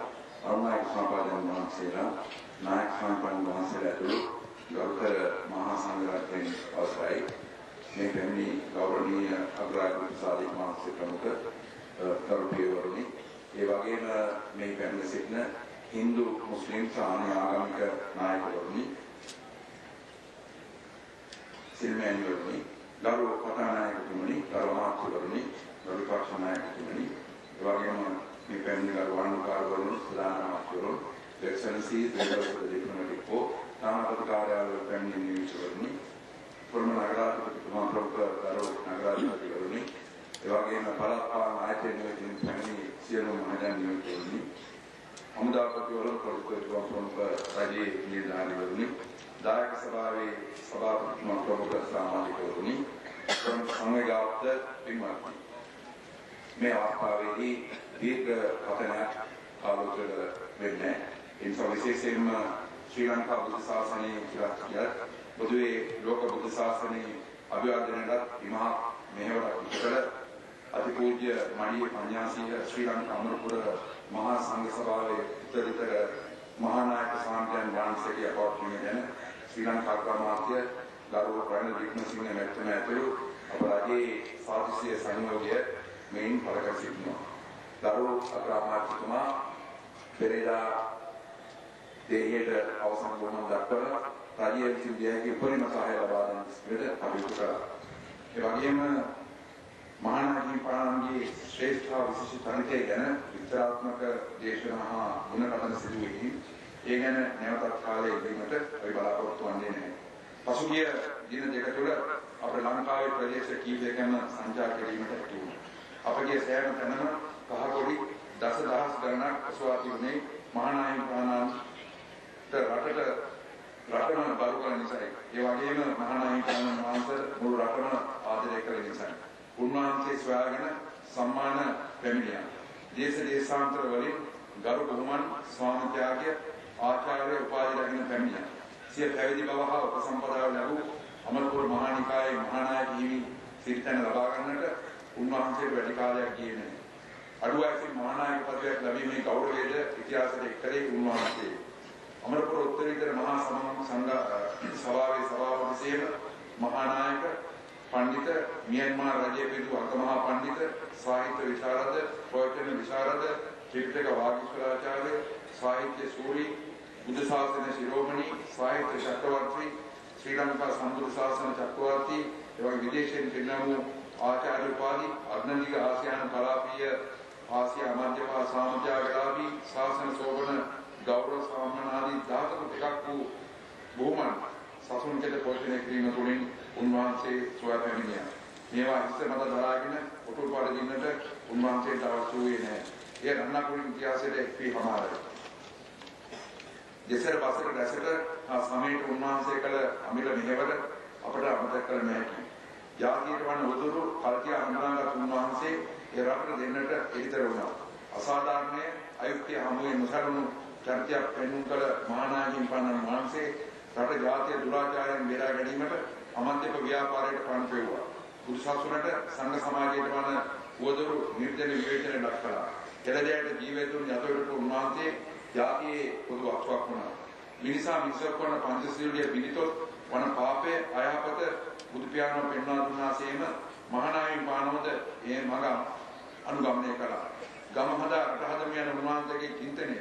අරුණායක සම්පාදක වහන්සේලා, නායක සම්පන්න වහන්සේලා ඇතුළු ගෞරවතර මහා සංඝරත්නයන් අවසරයි. මේ පැමිණි ගෞරවනීය අග්‍රාධිපති සාධික මහත්සේ ප්‍රමුඛ කරුපියවරුනි, ඒ වගේම මේ පැමිණ සිටින හින්දු මුස්ලිම් සාමාන්‍ය ආගමික නායකවරුනි, සිල්මෑණිවරුනි, ගරු කතානායකතුමනි, ගරු අමාත්‍යවරුනි, ගරු විපක්ෂ නායකතුමනි, ඒ වගේම මේ පැමිණි ගරු වර්ණකාරවරුනි, ප්‍රධාන අමාත්‍යවරුන්, එක්සලන්සීස්, members of the diplomatic corps, තානාපති කාර්යාලවල පැමිණි නියෝජකවරුනි, පුරම නගරාධිපතිතුමා ප්‍රමුඛ ගරු නගරාධිපතිවරුනි, ඒ වගේම පළාත් පාලන ආයතනවලින් පැමිණි සියලු මහජන නියෝජකවරුනි, හමුදාපතිවරුන් ප්‍රමුඛ රජයේ නිලධාරීවරුනි, දායක සභාවේ සභාපතිතුමා ප්‍රමුඛ සමාජිකවරුනි, සංඝයාත් පින්වත්නි, මේ අවස්ථාවේදී දීර්ඝ කථනයක් ආලෝචන වෙන්නේ. ඒ නිසා විශේෂයෙන්ම ශ්‍රී ලංකා බුද්ධ ශාසනයේ ඉතිහාසය, බුදුවේ ලෝක බුද්ධ ශාසනයේ අභිවර්ධනයට ඉමහත් මෙහෙවරක් ඉකල අතිපූජ්‍ය මණී පඤ්ඤාසීහ ශ්‍රී ලංකා අමරපුර මහා සංඝ සභාවේ උත්තරීතර මහානායක සාන්තයන් වහන්සේගේ අපවත්වීම ගැන ශ්‍රී ලංකා අග්‍රාමාත්‍ය ගරු රනිල් වික්‍රමසිංහ මැතිතුමා ඇතුළු අප රජයේ සාධිසිය සංයෝගය මෙයින් පළකර සිටිනවා. ගරු අග්‍රාමාත්‍යතුමා පෙරේදා දේහයට අවසන් වුණ දක්වන රජයේ විසින් දිය හැකි උපරිම සහාය ලබා දෙන විදිහට කටයුතු කළා. ඒ වගේම මහානායක පාණන්ගේ ශ්‍රේෂ්ඨ විශේෂ තනිතය ගැන විස්තරාත්මක දේශනා හා ගුණකථන සිදුවෙයි. ඒ ගැන නැවතත් කාලය ඉදීමට අපි බලාපොරොත්තු වෙන්නේ නැහැ. පසුගිය දින දෙක තුළ අපේ ලංකාවේ ප්‍රදේශ කීපයකම සංචාර කිරීමට හැකි වුණා. අපගේ සෑම තැනම කහකොඩි දසදහස් ගණනක් අසුවා තිබුණේ මහානායක පාණන්ට රටම බලු කරන නිසායි. ඒ වගේම මහානායක පාණන් වහන්සේ මුළු රටම ආදරය කළ නිසායි. උන්වහන්සේ සොයාගෙන සම්මාන පැමිණියා. දේශ දේශාන්තර වලින් ගරු බුහුමන් ස්වාමීන් වහන්සේ ආචාර්ය උපාධි රැගෙන පැමිණ සිය පැවිදි බව හා උපසම්පදාව ලැබූ අමරපුර මහා නිකායේ මහානායක හිමි සිරිතන ලබා ගන්නට උන්වහන්සේට වැඩි කාලයක් ගියේ නැහැ. අඩුවයින් මහානායක පදවියක් ලැබීමේ ගෞරවයද ඉතිහාසයට එක්කලේ උන්වහන්සේ අමරපුර උත්තරීතර මහා සංඝ සභාවේ සභාපතිසේම මහානායක පඬිත මියන්මාර් රජයේ පිටු අගමහා පඬිත සාහිත්‍ය විශාරද ප්‍රවචන විශාරද ත්‍රිපිටක වාගීශ්වරාචාර්ය සාහිත්‍ය සූරි බුද්ධ ශාසන ශිරෝමණී සාහිත්‍ය චක්‍රවර්ති ශ්‍රී ලංකා සම්බුද්ධ ශාසන චක්‍රවර්ති එවැනි විදේශයෙන් පෙන්වූ ආචාර්ය උපාධි අග්නදිග ආසියානු කලාපීය ආසියා අමාත්‍යපා සාමජාගලාභී ශාසන සෝබන ගෞරව සම්මාන ආදී 17ක එකක් වූ බොහොමන් සසුන්කෙත පෝෂණය කිරීම තුළින් උන්වහන්සේ සොයා පැමිණියා. මේවා හිස්ස මත දරාගෙන උතුල් පාර දින්නට උන්වහන්සේට අවශ්‍ය වූයේ නැහැ. ඒ රණකුරුන් ඉතිහාසයේ එක්වී හමාරයි. දෙසර බසර දැසට සමයට උන්වහන්සේ කළ අමිල මෙහෙවර අපට අමතක කළ නොහැකි. ජාතියට වන උතුරු කල්කිය හඳුනාගත් උන්වහන්සේ ඒ රටට දෙන්නට එළිතර වුණා. අසාධාරණය අයුක්තිය හමුවේ නොසරුණු චර්යාවක් පෙන්වුම් කළ මහානායකින් පන්නන වහන්සේ රට ජාතිය දුරාචාරයෙන් බේරා ගැනීමට අමන්ත්‍රක ව්‍යාපාරයට පණ පෙව්වා. බුදු සසුනට සංඝ සමාජයට වන උවදුරු නිර්දල විවේචනය දක්වලා එළදැයට ජීවිතුන් යතොට උන්වහන්සේ ජාතියේ පොදු අක්ෂරයක් වුණා. මිනිසා මිනිසක් වන පංචශීලයේ පිළිතොත් වන පාපය අයහපත බුදු පියාණෝ පෙන්වා දුන්නාසේම මහානායකින් පානවද ඒ මඟ අනුගමනය කළා. ගම හදා රට හදමින් යන උන්වහන්සේගේ චින්තනය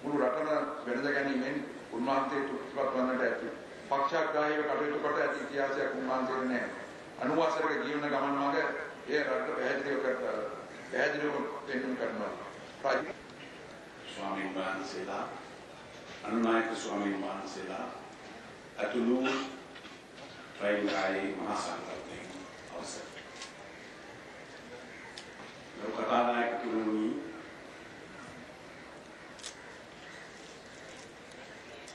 මුළු රටම වෙනද ගැනීමෙන් උන්වහන්සේ තුප්පත් වන්නට ඇති. පක්ෂග්‍රාහීව කටයුතු කොට ඇති ඉතිහාසයක් උන්වහන්සේට නැහැ. 90 වසරක ජීවන ගමන් මඟ ඒ රට පැහැදිලිව පෙන්වන්න කරනවා. ස්වාමීන් වහන්සේලා අනුනායක ස්වාමීන් වහන්සේලා අතුළු ප්‍රයිමරි මහා සංඝරත්නයේ අවසර. ලෝකතානායක තුරුණි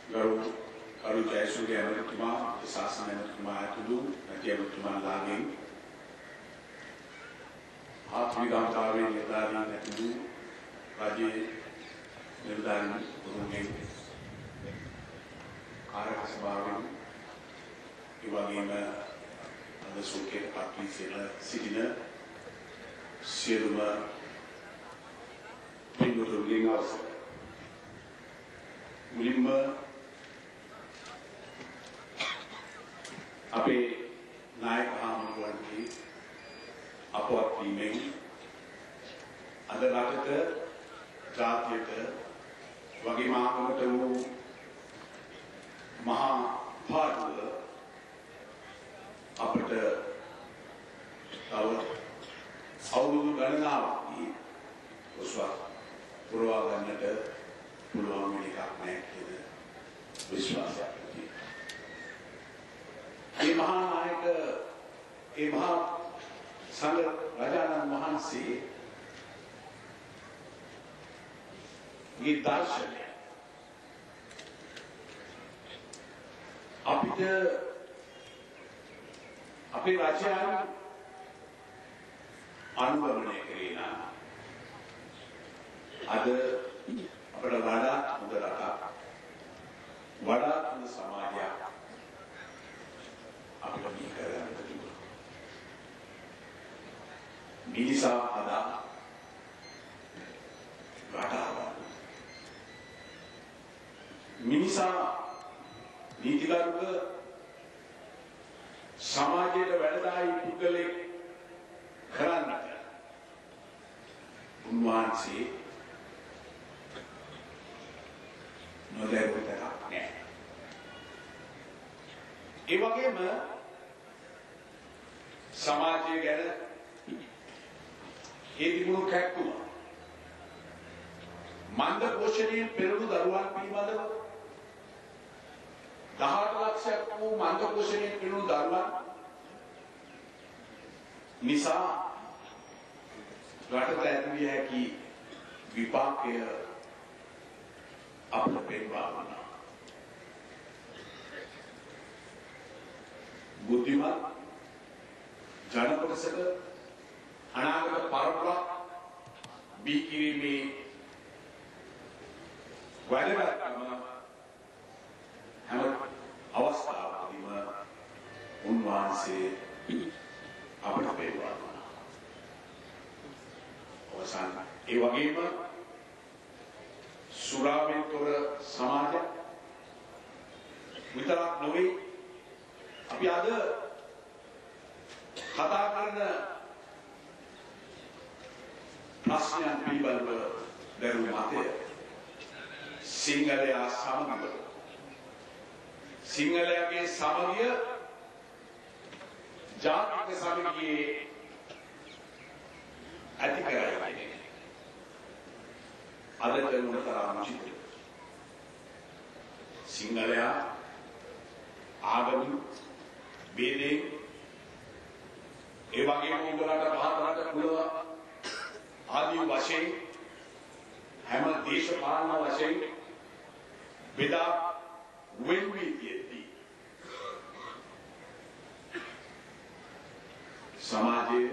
ගරු ජයසූරිය ඇමතිතුමා ශාසන ඇමතිතුමා ඇතුළු නැති ඇමතිතුමාලාගෙන් ආත්මිකාන්තාවෙන් යදාදී නැතුළු රජයේ නිලධාරීන් තුරුණෙන් කාර්යක සභාවෙන් ඒ වගේම අද සෝකේ පත්වී සිටින සියලුම පින්වතුන්ගෙන් අවසර. මුලින්ම අපේ නායක හාමුදුරුවන්ගේ අපවත් වීමෙන් අද රටට ජාතියට වගේම ආගමට වූ මහා පාඩුව අපට තව අවුරුදු ගණනාවකදී ඔස්වා පුරවා ගන්නට පුළුවන් වෙන එකක් නැහැ කියන විශ්වාසයක් තියෙනවා. මේ මහා නායක ඒ මහා සංඝ රජාණන් වහන්සේ මේ දර්ශනය අපිට අපේ රාජ්‍යයන් අනුගමනය කරේ නම් අද අපට වඩා හොඳ රටක් වඩා හොඳ සමාජයක් අපිට මේ කරගන්න තිබුණා. මිනිසා හදා රටාවක් මිනිසා නීතිගරුක සමාජයට වැඩදායි පුද්ගලෙක් කරන්නට උන්වහන්සේ නොදැරුව තරක් නැහැ. ඒ වගේම සමාජය ගැන ඒ තිබුණු කැක්කුම මන්ද පෝෂණයෙන් පෙරුණු දරුවන් පිළිබඳව 18 ලක්ෂයක් වූ මන්ද පෝෂණයෙන් පෙරුණු දරුවන් නිසා රටට ඇතිවිය හැකි විපාකය අපට පෙන්වා වුණා. බුද්ධිමත් ජනකොටසක අනාගත පරපුරක් බිහි කිරීමේ වැදගත්කම හැම අවස්ථාවකදීම උන්වහන්සේ අපට පෙන්වා දුන්නා. අවසන් ඒ වගේම සුරාවෙන් තොර සමාජයක් විතරක් නොවේ අපි අද කතා කරන ප්‍රශ්නයන් පිළිබඳව දරුණු මතය සිංහලයා සමගිය සිංහලයාගේ සමගිය ජාතික සමගියේ ඇති කරගන්නේ අද කරන තරම් චිත්‍රය සිංහලයා ආගමික බේදේ ඒ වගේම උඹලට පහතරට කුල ආදී වශයෙන් හැම දේශපාලන වශයෙන් බෙදා වෙන් වී තියෙද්දී සමාජයේ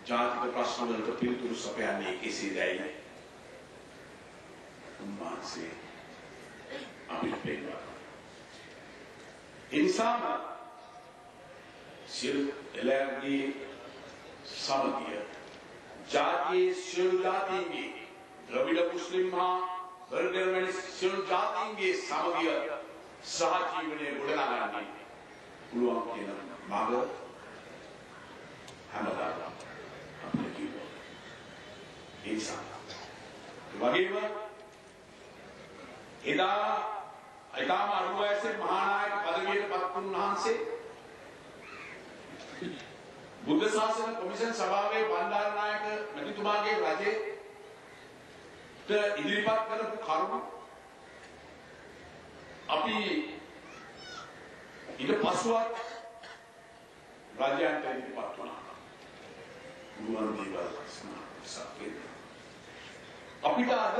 ජාතික ප්‍රශ්න වලට පිළිතුරු සපයන්නේ කෙසේදයි උන්වහන්සේ අපිට පෙන්වා इंसान सिर्फ एलर्जी समझिए जातीय सिर्फ जातीय द्रविड़ मुस्लिम बर्गर में सिर्फ जातीय समझिए सहजीवने गुणनागानी उल्लंघन के न मार्ग हमदार अपने जीवन इंसान वगैरह इदा ඊටාම අනුව ඇසේ මහානායක පදවියට පත් වුණාන්සේ බුද්ධ ශාසන කොමිෂන් සභාවේ බණ්ඩාරනායක මැතිතුමාගේ රජයට ඉදිරිපත් කරපු කරුණු අපි ඊට පසුවත් රජයන්ට ඉදිරිපත් වුණා. ගුවන් දේවල් සමාජයේ අපිට අද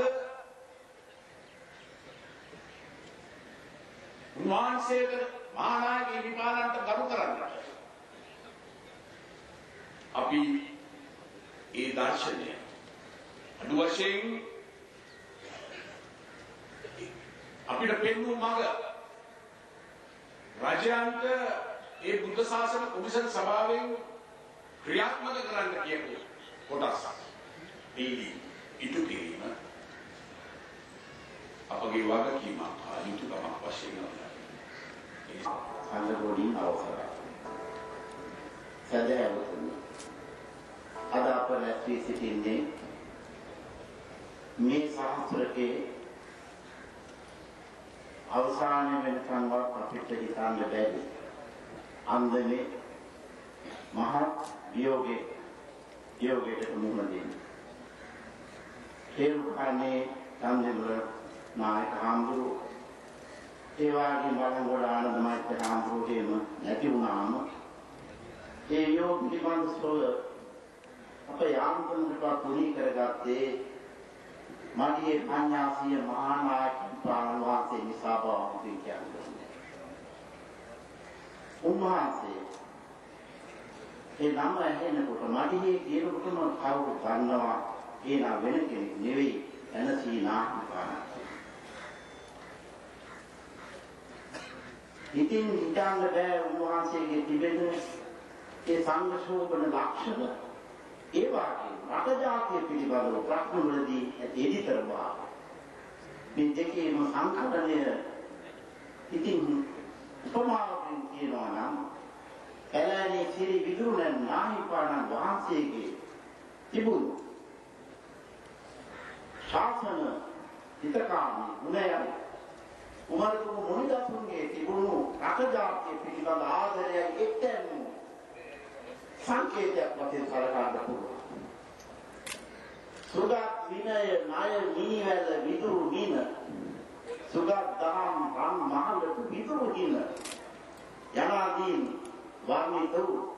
උන්වහන්සේට මහානායක විපාලන්ට ගරු කරන්නට අපි ඒ දර්ශනය අඩු වශයෙන් අපිට පෙන්වු මඟ රජයන්ට ඒ බුද්ධ ශාසන කොමිෂන් සභාවෙන් ක්‍රියාත්මක කරන්න කියපු කොටස් ඒදී ඉටු කිරීම අපගේ වගකීමක් යුතුකමක් වශයෙන් සංඝගෝඩින් අවසරයි. සදහවතුනි, අද අප රැස්වී සිටින්නේ මේ සාස්ත්‍රකේ අවසාන වෙනකන්වත් අපිට හිතන්න බැරි අන්දමේ මහත් වියෝගයකට මුහුණ දෙන්නේ. හේරුකානේ සම්දෙවල නායක හාමුදුරු ඒ වගේ බලංගොඩ ආනන්ද මහත්තයා හාමුදුරු එහෙම නැති වුණාම ඒ යෝග පිළිබඳ සෝල අප යාන්ත්‍රණයට පුරී කරගත්තේ මගේ පඤ්ඤාසිය මහා නායක ප්‍රාණවාසී නිසා බව කියන්නේ. උන්වහන්සේ ඒ නම ඇහෙනකොට මගේ කියනකොටම කවුරු ගන්නවා ඒනා වෙන කෙනෙක් නෙවෙයි එනසීනා හිතාන. ඉතින් හිතන්න බෑ උන්වහන්සේගේ තිබෙන ඒ සංඝශෝභන ලක්ෂණ ඒ වාගේ රට ජාතිය පිළිබඳව ප්‍රශ්න වලදී එදිතර බව. මේ දෙකේම සංකලනය ඉතින් උපමාවකින් කියනවා නම් එළැණි සිරි විදුරුණ නාහිපාණන් වහන්සේගේ තිබුණු ශාසන හිතකාමී ගුණයන් උමරතුමු මොනිදසුන්ගේ තිබුණු රට ජාතිය පිළිබඳ ආදරයයි එක්තැන් සංකේතයක් වශයෙන් සලකන්න පුළුවන්. සුගත් විනය ණය නීවැල විදුරු නින සුගත් දහම් රන් මහලට විදුරු නින යනාදීන් වර්ණිත වූ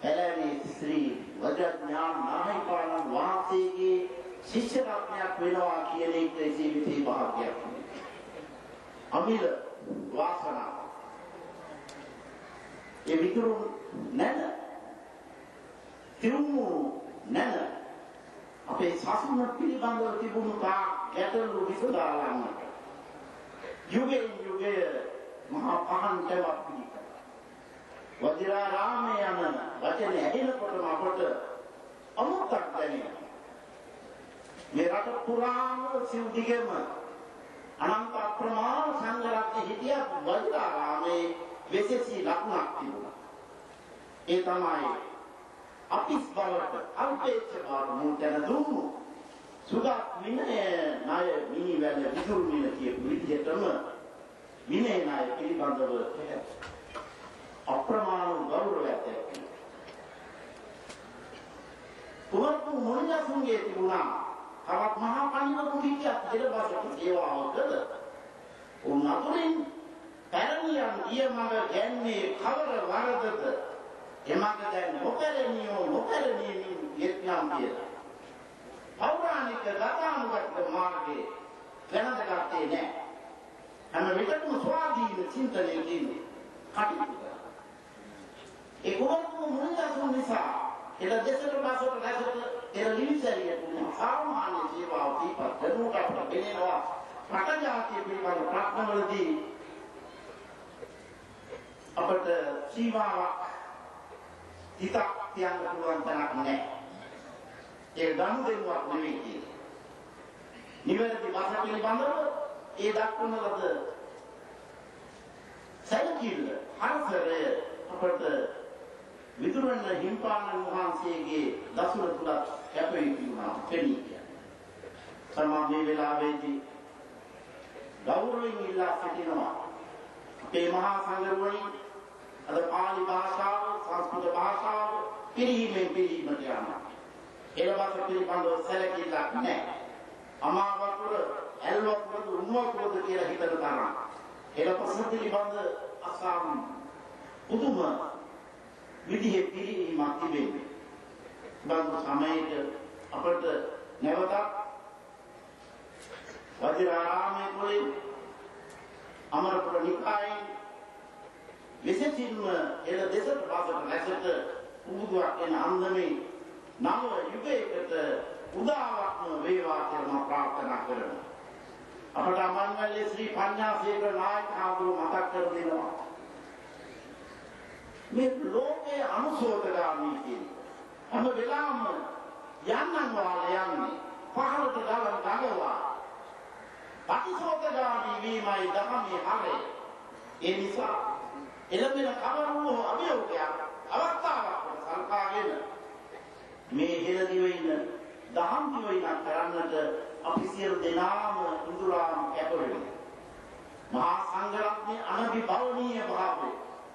එළැණි ශ්‍රී වජ්‍රඥාන නාහිපාණන් වහන්සේගේ ශිෂ්‍ය රත්නයක් වෙනවා කියන එක ජීවිතේ භාග්‍යයක්. අමිල වාසනාව. ඒ විදුරු නැන තිරුමු නැන අපේ සසුන පිළිබඳව තිබුණු තා ගැටලු විසඳාලන්නට යුගයෙන් යුගය මහා පහන්තවක් පිළිපද වජිරාරාමයේ යන වචනේ ඇහෙනකොටම අපට අමුත්තක් දැනෙනවා. මේ රට පුරාම සිව් දිගෙම අනන්ත අප්‍රමාණ සංඝරත්න හිටියත් වජිරාරාමයේ විශේෂී ලක්ෂණක් තිබුණා. ඒ තමයි අපිස් බවට අල්පේච්ඡ බවට මුතන දුන්නු සුගත විනය ණය මිනිවැල විදුරු මින කියපු විදිහටම විනය ණය පිළිබඳව අප්‍රමාණ ගෞරවයක් ඇති. පුවත්තු මොණියසුන්ගේ තිබුණා තවත් මහා පඬිතුන් කිච්චක් දෙලබසට සේවාව කළ උන් අතුරින් පැරණියන් ඊමඟ ගැන්නේ කවර වරදද එමඟ දැන් නොපැරණියමින් වියට්නාම් කියලා. පෞරාණික ගතානුගත මාර්ගයේ දැනගත්තේ නැහැ. හැම විටකම ස්වාධීන චින්තනයකින් කටයුතු කරනවා. ඒ කොහොමද මොනියසුන් නිසා එළ දෙසට බසට රැසට එළ ලිවිසරියට සාමාන්‍ය ජීවාව දීපත් දෙනුට අපට ගෙනෙනවා රට ජාතිය පිළිබඳ ප්‍රශ්නවලදී අපට සීමාවක් හිතක් තියන්න පුළුවන් තැනක් නැහැ. ඒ ගනුදෙනුවක් නෙවෙයි කියන්නේ. නිවැරදි භාෂා පිළිබඳව ඒ දක්වන ලද සැලකිල්ල හරසරය අපට විදුරන්න හිම්පාණන් වහන්සේගේ දසුර තුල කැපී තිබුණා පෙනී කියන්නේ. සමා මේ වෙලාවේදී ගෞරවයෙන් ඉල්ලා සිටිනවා. අපේ මහා සංඝරුවනි අද පාලි භාෂාව සංස්කෘත භාෂාව පිළිහිමෙන් පිළිහිමට යනවා. එළවස පිළිබඳව සැලකිල්ලක් නැහැ. අමා වතුර, ඇල් වතුර, උණු වතුර කියලා හිතන තරම්. එළවස පිළිබඳ අසාම් පුදුම විදිහේ පිළිහිමක් තිබෙන්නේ. බඳු සමයක අපට නැවතත් වජිරාරාමයේ කුලින් අමරපුර නිකායේ විශේෂයෙන්ම එළ දෙසට බසට රැසට උමුදුවක් එන අන්දමේ නව යුගයකට උදාවක්ම වේවා කියලා මම ප්‍රාර්ථනා කරනවා. අපට අමංගල්‍ය ශ්‍රී පඤ්ඤාසේකර නායක හඳුරු මතක් කර දෙනවා. මේ ලෝකයේ අනුසෝතගාමී කියන්නේ හැම වෙලාවම යන්නන් වාලේ යන්නේ පහළට ගලවා පටිසෝතගාමී වීමයි ධර්මයේ හරය. ඒ නිසා එළඹෙන කවරුණු අභියෝගයක් අවස්ථාවක් සල්පාගෙන මේ හෙළදිව ඉන්න දහම් දිවයිනක් කරන්නට අපි සියලු දෙනාම ඉඳුරාම කැප වෙනවා. මහා සංඝරත්නයේ අනවිභවනීය භාවය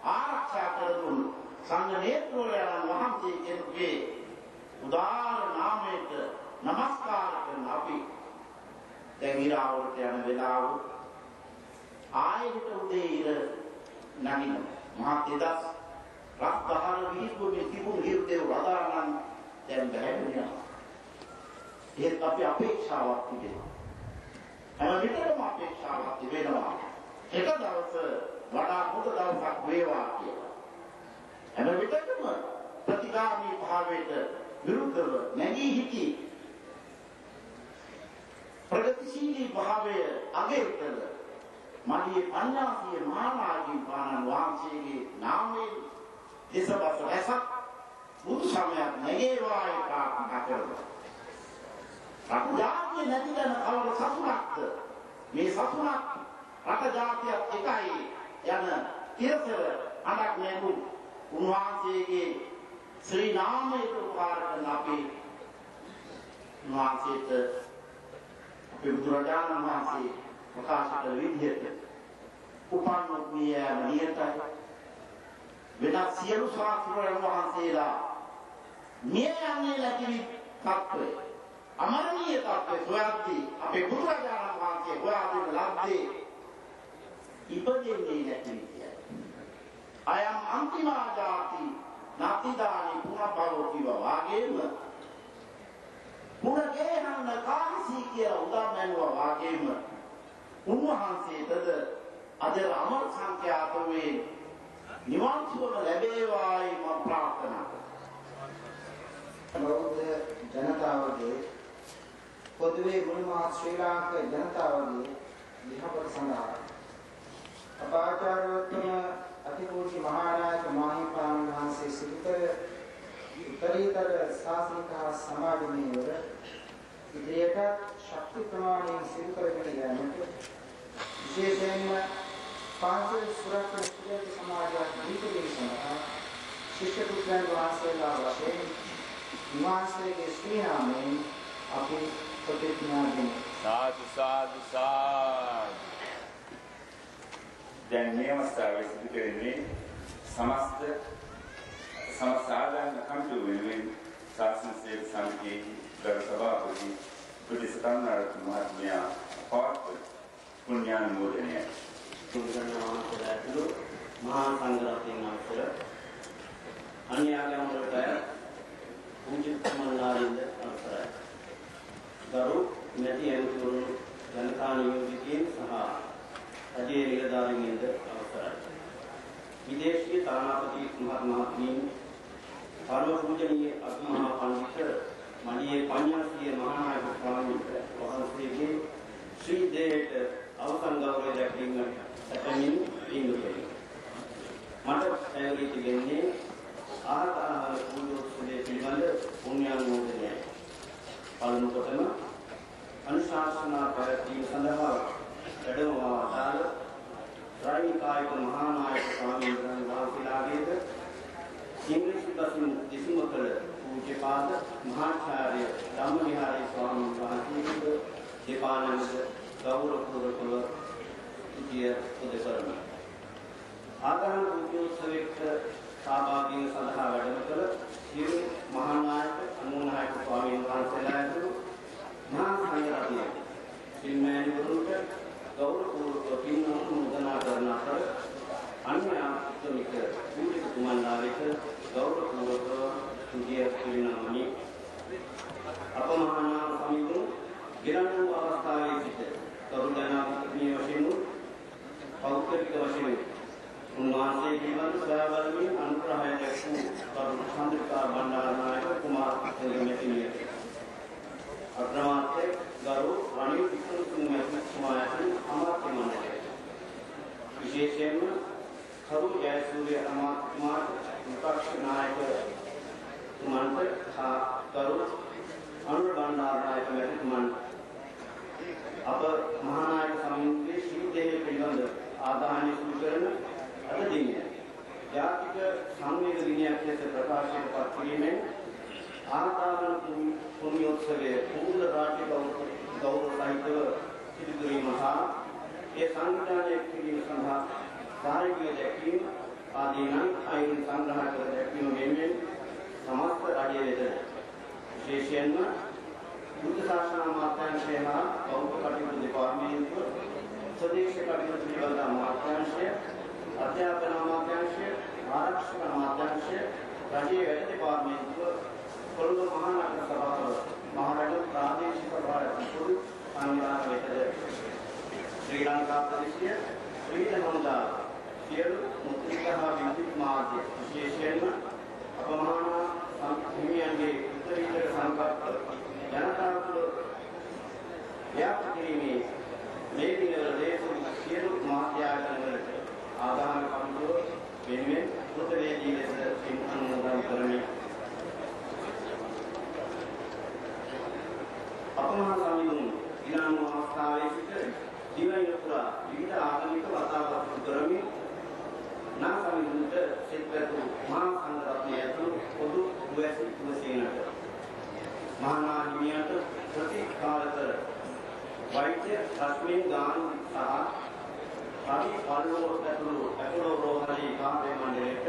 ආරක්ෂා කර දුන් සංඝ නේත්‍රෝලයන් වහන්සේ කෙනෙකුගේ උදාර නාමයට নমස්කාර කරන අපි දැන් ඉරාවලට යන වෙලාව ආයෙත් උදේ ඉර නගින මහා තෙදස් රත්බහර විහිදුවේ තිබුණු හිරුදේ වදාරන දැන් බැහැරෙනවා. ඒත් අපි අපේක්ෂාවක් තිබෙනවා. හැම විටම අපේක්ෂාවක් තිබෙනවා. එක දවස වඩා හොඳ දවසක් වේවා කියලා. හැම විටම ප්‍රතිගාමී භාවයට විරුද්ධව නැගී සිටි ප්‍රගතිශීලී භාවය අගය කළ මගේ පඤ්ඤාසීය මහානායකයන් වහන්සේගේ නාමයෙන් දේශබස රැසක් බුදු සමයක් නැගේවායි ප්‍රාර්ථනා කරනවා. රට ජාතිය නැති වෙන කවර සතුටක්ද මේ සතුටක් රට ජාතියත් එකයි යන තිරසර අනක් නැමු උන්වහන්සේගේ ශ්‍රී නාමයට උපකාර කරන අපි උන්වහන්සේට අපේ බුදුරජාණන් වහන්සේ ප්‍රකාශ කළ විදිහට උපන්නොත් මිය නියතයි වෙනත් සියලු ශාස්ත්‍රවල වහන්සේලා මිය යන්නේ නැති තත්ත්වය අමරණීය තත්ත්වය සොයද්දී අපේ බුදුරජාණන් වහන්සේ හොයාගෙන ලද්දේ ඉපදෙන්නේ නැති විදියයි. අයම් අන්තිමා ජාති නැතිදානි පුනබවතිව වාගේම පුනගේහන්න කාසී කියලා උදාමැනුවා වාගේම උන්වහන්සේටද අද අමර සංඛ්‍යාතෝවේ නිවන් සුව ලැබේවායි මම ප්‍රාර්ථනා කරනවා. බෞද්ධ ජනතාවගේ පොදුවේ මුල්මහත් ශ්‍රී ලාංකික ජනතාවගේ යහපත සඳහා අපාචාර්යවත්තුම අතිපූජ්‍ය මහානායක මාහිමිපාණන් වහන්සේ සිදු කර උත්තරීතර ශාසනික හා සමාජමය වල ඉදිරියට ශක්ති ප්‍රමාණයෙන් සිදු කරගෙන යාමට විශේෂයෙන්ම පාන්සල් සුරක්ෂණ සුජාත සමාජයක් දීපදීම සඳහා ශිෂ්‍ය පුත්‍රයන් වහන්සේලා වශයෙන් නිවාසයේ ශ්‍රී නාමයෙන් අපි ප්‍රතිඥා දෙමු. साधु साधु साधु. දැන් මේ අවස්ථාවේ සිදු කෙරෙන්නේ සමස්ත සාධාරණ කමිටුව වෙනුවෙන් ශාසන සේවක සමිතියේ ගරු සභාපති පුටිසතනාරත් මහත්මයා පවත්වන පුණ්‍යානුමෝදනයයි. තුන්වනවසරට මහා සංඝරත්නයන් අවසර අන්‍යාගම වලට පූජිත මල්ලාරින්ද අවසරයි. ගරු මෙති එන්තුරු ජනතා නියෝජිතයින් සහ රජයේ නිලධාරීන්ද අවසරයි. විදේශීය තානාපති මහත්මීන් පරම පූජනීය අග්මහා පඬිතුක මණියේ පඤ්ඤාසිය මහානායක ස්වාමීන් වහන්සේගේ ශ්‍රී දේහයට අවසන් ගෞරවය දැක්වීමට සැකමින් ඉන්නුකේ. මට ඇයුරී තිබෙන්නේ ආහාර පූජෝත්සවයේ පිළිබඳ පුණ්‍යානුමෝදනයයි. පළමු කොටම අනුශාසනා පැවැත්වීම සඳහා වැඩමවා වදාළ රාජිකායක මහානායක ස්වාමීන් වහන්සේලාගේද ඉංග්‍රීසි බසින් දෙසුම කළ පූජ්‍යපාද මහාචාර්ය ධම්මවිහාරී ස්වාමීන් වහන්සේගේ දෙපාණන්ද ගෞරවපූර්වකව ඉදිරිය උදෙසරමි. ආගම පූජෝත්සවයට සහභාගී වීම සඳහා වැඩම කළ සියලු මහානායක අනුනායක ස්වාමීන් වහන්සේලා ඇතුළු මහා සංඝරත්නය සිල්මෑණිවරුන්ට ගෞරවපූර්වක පින් අනුමෝදනා කරන අතර අන්‍ය ආත්මික පූජිත කුමන්ලාවික ගෞරවපූර්වක ඉදිරිය පිරිනමමි. අපමහානාම සමිඳුන් ගිරණු අවස්ථාවේ සිට කරුණානාත්මීය වශයෙන් පෞද්ගලික වශයෙන් උන්වහන්සේ පිළිබඳ සොයා බලමින් අනුග්‍රහය දැක්වූ කරුණ චන්ද්‍රිකා බණ්ඩාරනායක කුමාරතුංග අග්‍රමාත්‍ය ගරු රනිල් වික්‍රමසිංහ මහත්මයාට අමාත්‍ය මණ්ඩලය විශේෂයෙන්ම කරු ජයසූරිය අමාත්‍යතුමාට විපක්ෂ නායක තුමන්ට හා කරු අනුර බණ්ඩාරනායක මැතිතුමන්ට අප මහානායක සමිතියේ ශ්‍රී දේහය පිළිබඳ ආදාහනය සිදු කරන අද දිනය ජාතික සංවේග දිනයක් ලෙස ප්‍රකාශයට පත් කිරීමෙන් ආදාන පුණ්‍යෝත්සවයේ පූර්ණ රාජ්‍ය ගෞරව සහිතව සිදු කිරීම හා ඒ සංවිධානය කිරීම සඳහා සහයෝගය දැක්වීම ආදී නම් අයින් සංග්‍රහ කර දැක්වීම වෙනුවෙන් සමස්ත රජයේ වෙත විශේෂයෙන්ම බුද්ධ ශාසන අමාත්‍යාංශය හා බෞද්ධ කටයුතු දෙපාර්තමේන්තුව ස්වදේශීය කටයුතු පිළිබඳ අමාත්‍යාංශය අධ්‍යාපන අමාත්‍යාංශය ආරක්ෂක අමාත්‍යාංශය රජයේ වැඩ දෙපාර්තමේන්තුව කොළඹ මහානගර සභාව මහරජ ප්‍රාදේශික සභාව සංවිධාන වෙතද ශ්‍රී ලංකා ප්‍රදේශීය විවිධ හමුදා සියලු මුද්‍රික හා විද්‍යුත් මාධ්‍ය විශේෂයෙන්ම අපමහානා හිමියන්ගේ උත්තරීතර සංකල්ප ජනතාව තුළ ව්‍යාප්ත කිරීමේ මේ දිනවල දේශීය සියලු මාධ්‍යායතනවලට ආදාන කමිටුව වෙනුවෙන් පුතවේදී ලෙස පින් අනුමෝදන් කරමි. අපමහා සමිඳුන් ඊළඟ අවස්ථාවේ සිට දිවයින පුරා විවිධ ආගමික වතාවත් කරමින් නා සමිඳුන්ට සිත්පැතු මහා සංඝරත්නය ඇතුළු පොදු උවැසි උවසීනට මහා හිමියන්ට ප්‍රතිකාරතර වෛද්‍ය රශ්මී ගාන සහ රවි පල්ලෝ ඇතුළු රෝහලේ කාර්ය මණ්ඩලයට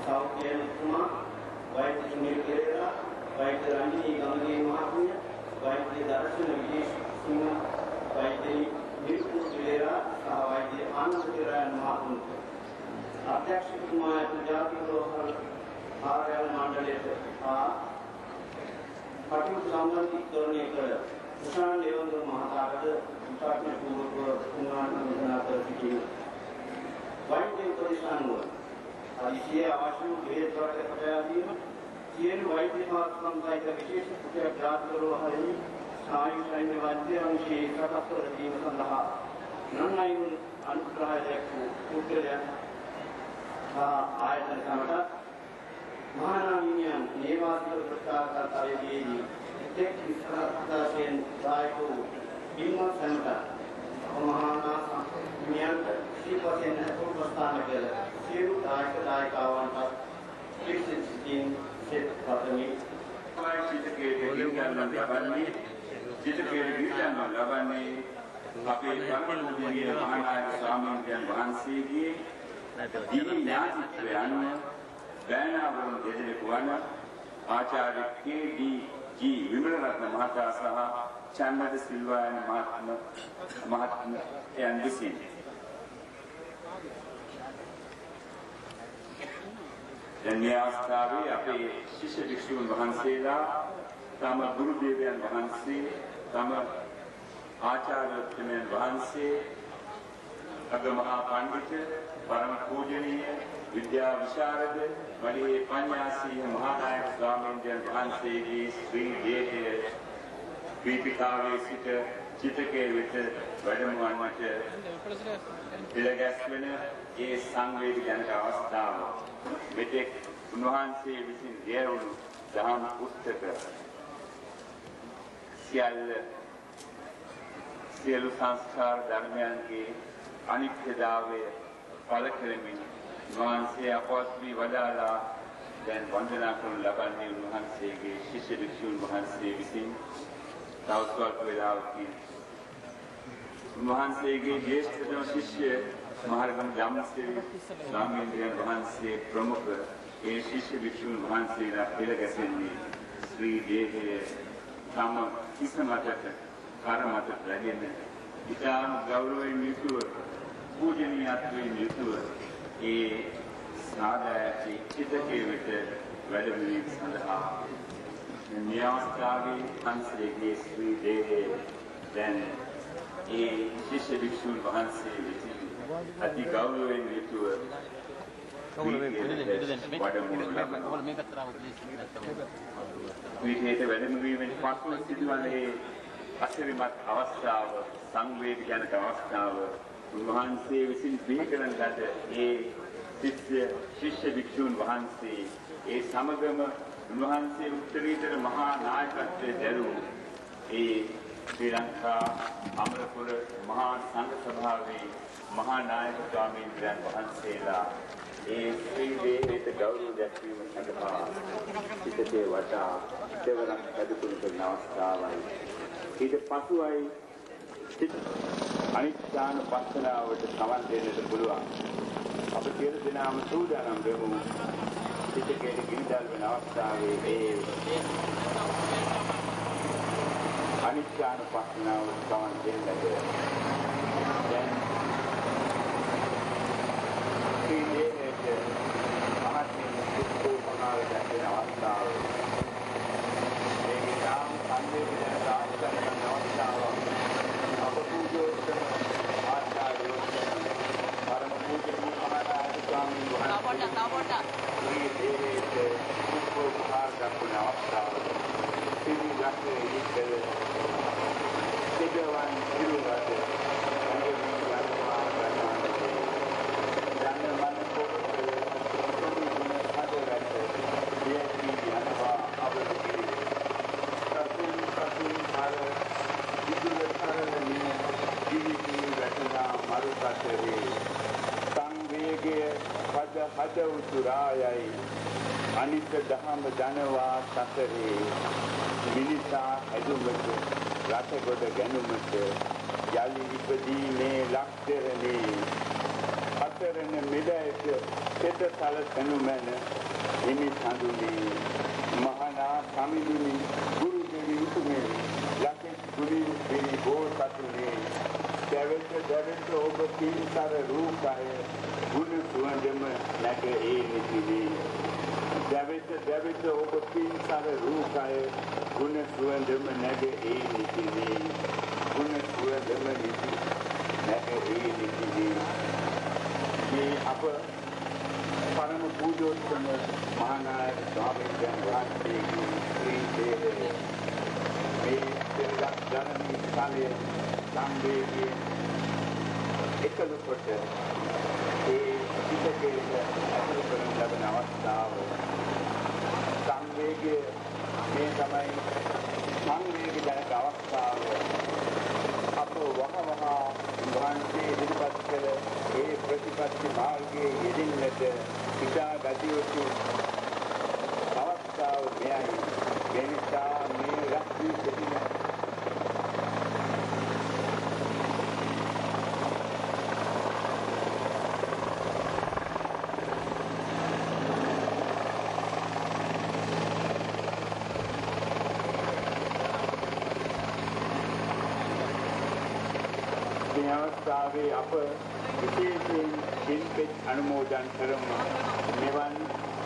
සෞඛ්‍යතුමා වෛද්‍ය සුනිල් පෙරේරා වෛද්‍ය රංජනී ගමගේ මහත්මිය වෛද්‍ය දර්ශන විජේෂ් සිංහ වෛද්‍ය නිර්පුර පෙරේරා සහ වෛද්‍ය ආනන්ද පෙරේරා මහත්මිය අධ්‍යක්ෂකතුමා ජාතික රෝහල කාර්ය මණ්ඩලයට කටයුතු සම්බන්ධීකරණය කළ උෂාන් දේවන්ද්‍ර මහතාට විපාකන පූර්වක පුණ්‍යානුමෝදනා කර සිටින වෛද්‍ය උපදේශ අනුව අධිශය අවශ්‍ය බෙහෙත් වර්ග සපයා දීම සියලු වෛද්‍ය මාර්ග සම්බන්ධ විශේෂ කුටයක් ජාතික රෝහලෙහි සායු සෛන්‍ය වාද්‍ය අංශයේ සකස්කර දීම සඳහා නන්නයින් අනුග්‍රහය දැක්වූ පුද්ගලයන් ආයතන සමට මහානාමියන් නේවාසික ප්‍රතිකාරකතාවයේදී එක් විස්තරයෙන් සායක වූ බිම්මත් සමට මහානාමියන්ට ශ්‍රීපතෙන් ප්‍රස්ථාන කළ සියලු දායකයන්ට පිළිසිතින් සෙත් පතමි. චිතකයේ ගිහින් ලබන්නේ අපේ පරමපූජනීය මහානායක ස්වාමීන් වහන්සේගේ දිවි ඥාතිත්වය අනුව බෑනාවරුන් දෙදෙනෙකු වන ආචාර්ය කේ.ඩී.ජී. විමලරත්න මහතා සහ චන්දද සිල්වා යන මහත්මයන් විසින් දැන් මේ අවස්ථාවේ අපේ ශිෂ්‍ය භික්ෂුන් වහන්සේලා තම ගුරු දේවයන් වහන්සේ තම ආචාර්යත්වයන් වහන්සේ අගමහා පඬිතුක පරම පූජනීය විද්‍යා විශාරද වඩේ පඤ්ඤාසීය මහානායක ස්වාමීන් වහන්සේගේ ශ්‍රී දේහය දීපිකාවේ සිට චිතකයේ වෙත වැඩමවන්නට පිළිගැස්වෙන ඒ සංවේදී ජනක අවස්ථාව මෙතෙක් උන්වහන්සේ විසින් ලියවුණු දහම් පුස්තක සියලු සංස්කාර ධර්මයන්ගේ අනිත්‍යතාවය පළ කරමින් උන්වහන්සේ අපවත් වී වදාළා. දැන් වන්දනා කරනු ලබන්නේ උන්වහන්සේගේ ශිෂ්‍ය භික්ෂුන් වහන්සේ විසින් තවස්වල්ප වේලාවකින් උන්වහන්සේගේ ජේෂ්ඨතම ශිෂ්‍ය මහරගම ධම්මසිරි ස්වාමීන් වහන්සේ ප්‍රමුඛ ඒ ශිෂ්‍ය භික්ෂුන් වහන්සේලා පිළිගැසෙන්නේ ශ්‍රී දේහය තම කිස මතට කර මතට රැගෙන ඉතාම ගෞරවයෙන් යුතුව පූජනීයත්වයෙන් යුතුව ඒ සාදායති චිතකයේ වෙත වැඩමවීම සඳහා මේ අවස්ථාවේ වහන්සේගේ ශ්‍රී දේහය දැන් ඒ ශිෂ්‍ය භික්ෂුන් වහන්සේ විසින් අති ගෞරවයෙන් යුතුව විදේට වැඩමවීමෙන් පසු සිදුවන ඒ අසිරිමත් අවස්ථාව සංවේදී ජනක අවස්ථාව උන්වහන්සේ විසින් පිළිගන්න ලද ඒ ශිෂ්‍ය භික්ෂුන් වහන්සේ ඒ සමගම උන්වහන්සේ උත්තරීතර මහා නායකත්වයේ දැරූ ඒ ශ්‍රී ලංකා අමරපුර මහා සංඝ සභාවේ මහා නායක ස්වාමීන් වහන්සේලා ඒ ශ්‍රී දේහයට ගෞරව දැක්වීම සඳහා පිටතේ වටා දෙවරක් කඩතුළු කරන අවස්ථාවයි. ඊට පසුයි අනිත්‍යාන පස්සනාවට සමන් දෙන්නට පුළුවන්. අප සියලු දෙනාම සූදානම් වෙමු. පිටකේ ගිනිදල් වෙන අවස්ථාවේ ඒ අනිත්‍යාන පස්සනාවට සමන් දෙන්නට දැන් ශ්‍රී දේහයට මහත්මිය සුත්තෝ මනාවට දෙන අවස්ථාවේ මේක තාම සංවේදනය සාධකන අවස්ථාව අප පූජෝත්තම ආචාර්යෝත්තම පරම පූජනීය මහානායක ස්වාමීන් වහන්සේ ශ්‍රී දේහයට උපකාර දක්වන අවස්ථාව ශ්‍රී ලක්ෂේ ඉස්සෙල් සිදුවන් ඉරුරට හද උතුරායයි අනිත් දහම දනවා සතරේ මිනිසා හැදුමට රටගොඩ ගැනුමට යලි ඉපදීමේ ලක්තරනේ හතරන මෙදයට පෙත සලසනු මැන හිමි සඳුනේ මහනා සමිඳුනි ගුරු දෙවි උතුමේ ලකෙස් ගුරු දෙවි බෝසතුනේ දැවෙත ඔබ පින්තර රූපය ගුණ සුවඳම නැග ඒ නිතිනේ දැවෙත ඔබ පින්තර රූපය ගුණ සුවඳම නැග ඒ නිතිනේ ගුණ සුවඳම නිති නැග ඒ නිතිනේ මේ අප පරම පූජෝත්තම මහානායක ස්වාමීන් වහන්සේගේ ශ්‍රී දේහය මේ ජනනී කාලයේ සංවේගයේ එකලු කොට ඒ පිටකයේ අතුරු කරන ලබන අවස්ථාව සංවේගය මේ තමයි සංවේග ජනක අවස්ථාව අප වහවහ වහන්සේ ඉදිරිපත් කළ ඒ ප්‍රතිපත්ති මාර්ගයේ යෙදෙන්නට ඉතා ගතියුතු අවස්ථාව මෙයයි. මේ නිසා මේ රැස්වී සිටින අවස්ථාවේ අප විශේෂයෙන් දින්පෙත් අනුමෝදන් කරමු. මෙවන්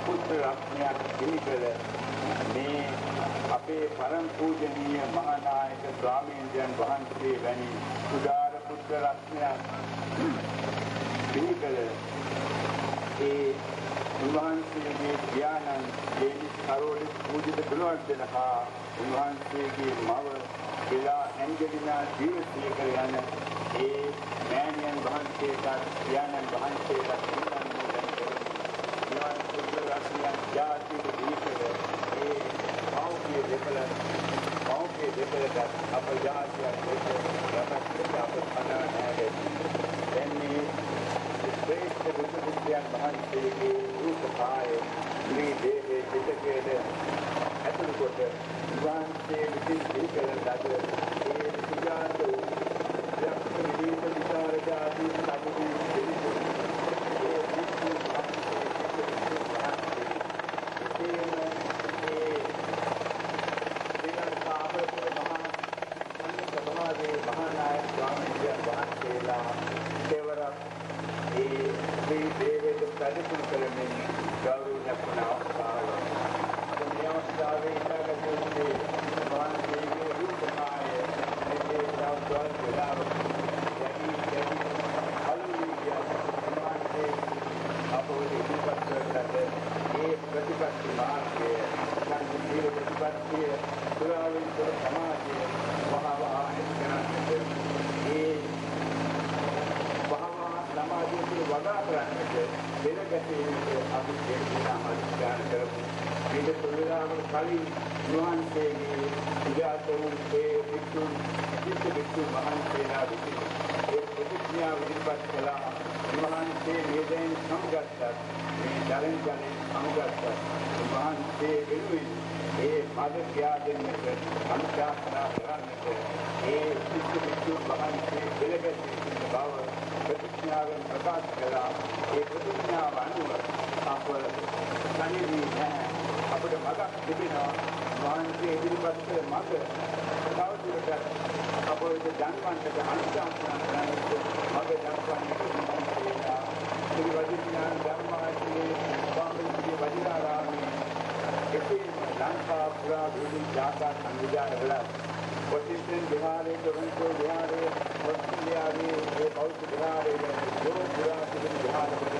පුත්‍ර රත්නයක් පිළිකල මේ අපේ පරම පූජනීය මහානායක ස්වාමීන් වහන්සේ වැනි උදාර පුත්‍ර රත්නයක් පිළිකල ඒ උන්වහන්සේගේ ධ්‍යානං දේවි කරෝලි පූජිත ගුණවර්ධන හා උන්වහන්සේගේ මව එලා ඇන්ජලිනා ජීවිතයක යන ඒ මෑණියන් වහන්සේට ධ්‍යානන් වහන්සේට පිළිගන්නුදන් කරමු. නිවන් සුද්ධ රාශියන් ජාති දීකල ඒ මෞඛ්‍ය දෙකලට අප ජාතියක් දෙක යමක් අප පනා නැහැ. එන්නේ ශ්‍රේෂ්ඨ බුදුන් වහන්සේගේ රූපකාය මේ දේහේ පිටකයේද ඇතුළු කොට වහන්සේ විසින් පිළිකරන ලද ඒ සුජාත වූ විදේශ විචාරක ආදී සාධුන් පිළිතුරු ඒ විසු මහානායක ස්වාමීන් වහන්සේලා දෙවරක් ඒ මේ දේවයට ප්‍රතිපල කරමින් ගෞරවයක් වුණා. මේ අවස්ථාවේ ඉතාලකෝසේ වහන්සේගේ රූපකාය මේ දවස්වල වෙලාව යටි අලුවිය වහන්සේ අපෝ ඉදිරිපත් කරන ඒ ප්‍රතිපත්ති මාර්ගය සංකීර්ණ ප්‍රතිපත්තිය පුරාවින් සමාජයේ වහවහ එක්කනට ඒ සමාජයේ වඩා කරන්නට දෙරගැසීමට අපි දෙන්නා අධිකාර කරමු. මේ තුලාවල කලින් වහන්සේගේ ඉජාත වූ ඒ විසුන් වහන්සේලා විසින් ඒ ප්‍රතිඥා විදිහට කළා. වහන්සේ මේදෙන් සමගත්තා. මේ දරෙන් සමගත්තා. වහන්සේ වෙනුවෙන් ඒ මද කියා දෙන්නට අනුශාසනා කරන්නට ඒ විසුන් වහන්සේ දෙරගැසීමේ බව ප්‍රතිඥාවෙන් ප්‍රකාශ කළා. ඒ ප්‍රතිඥාව අනුව අප තනිවී නැහැ. අපට මගක් තිබෙනවා. වහන්සේ ඉදිරිපත් කළ මග තවදුරටත් අප වෙත ජන්මන්ට අනුශාසනා කරන්නට මග දක්වන්නට ශ්‍රීවදිඥාන ධර්මාශ්‍රයේ ස්වාමීන්ගේ වදිනාරාමයේ එසේම ලංකා පුරා විවිධ ජාතා සංවිධානවල වටින් විහාරයේ තොරන්තෝ විහාරයේ වස්තුලියාවේ ඒ බෞද්ධ විහාරයේ යෝ පුරා තිබෙන විහාරවල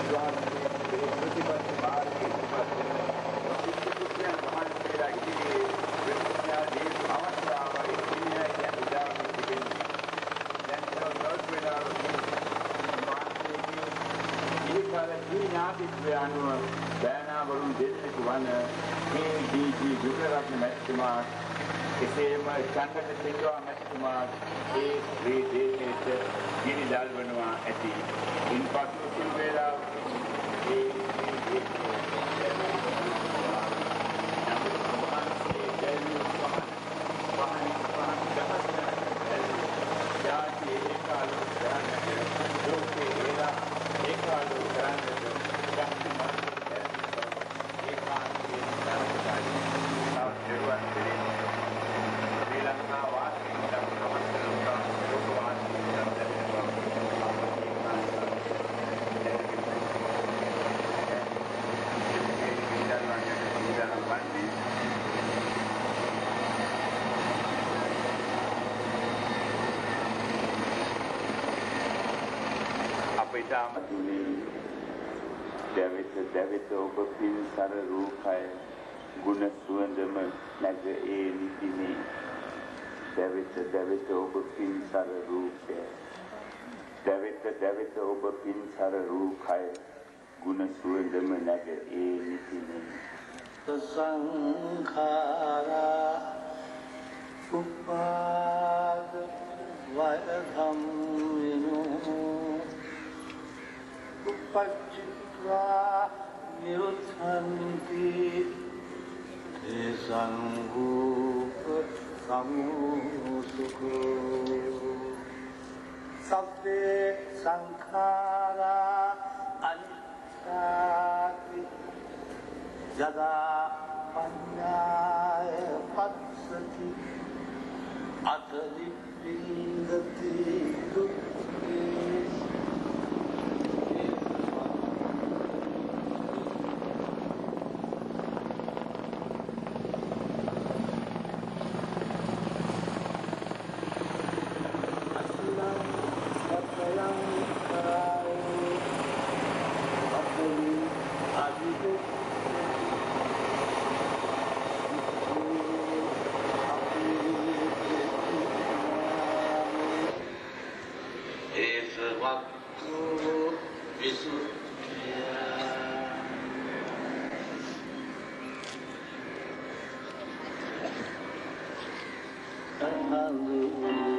විහාරයේ ප්‍රතිපත්ති මාර්ගයේ ප්‍රතිපත්තියන් වහන්සේලා ඉදිරියේ විද්‍යාදී අවස්ථාවයි ඉන්නේ කියන උදාහරණ තිබෙනවා. දැන් තවත් වෙලාවක ඊකාලේ ඥාතිත්වය අනුව බෑනාවරුන් දෙන්නෙකු වන මේ ඩී.ජී. යුගරත්න මැතිතුමා එසේම චන්දක සිල්වා මැතිතුමා ඒ ශ්‍රී දේශයට ගිනි දල්වනවා ඇති. ඉන්පසු සිල්වේලා ඒ දැවිත ඔබ පින්සර රූපය ගුණ සුවඳම නැග ඒ නිදිනේ දැවිත දැවිත ඔබ පින්සර රූපය දැවිත දැවිත ඔබ පින්සර රූපය ගුණ සුවඳම නැග ඒ නිතිනේ සංඛාරා උපාද වයධම්මිනෝ උපච්චිත්වා නිරුද්ධන්ති තේසං රූප සමුසුඛෝ සබ්බේ සංඛාරා අනිත්‍යාති යදා පඤ්ඤාය පස්සති අතලි වින්දති දුක්ඛේ Hallelujah.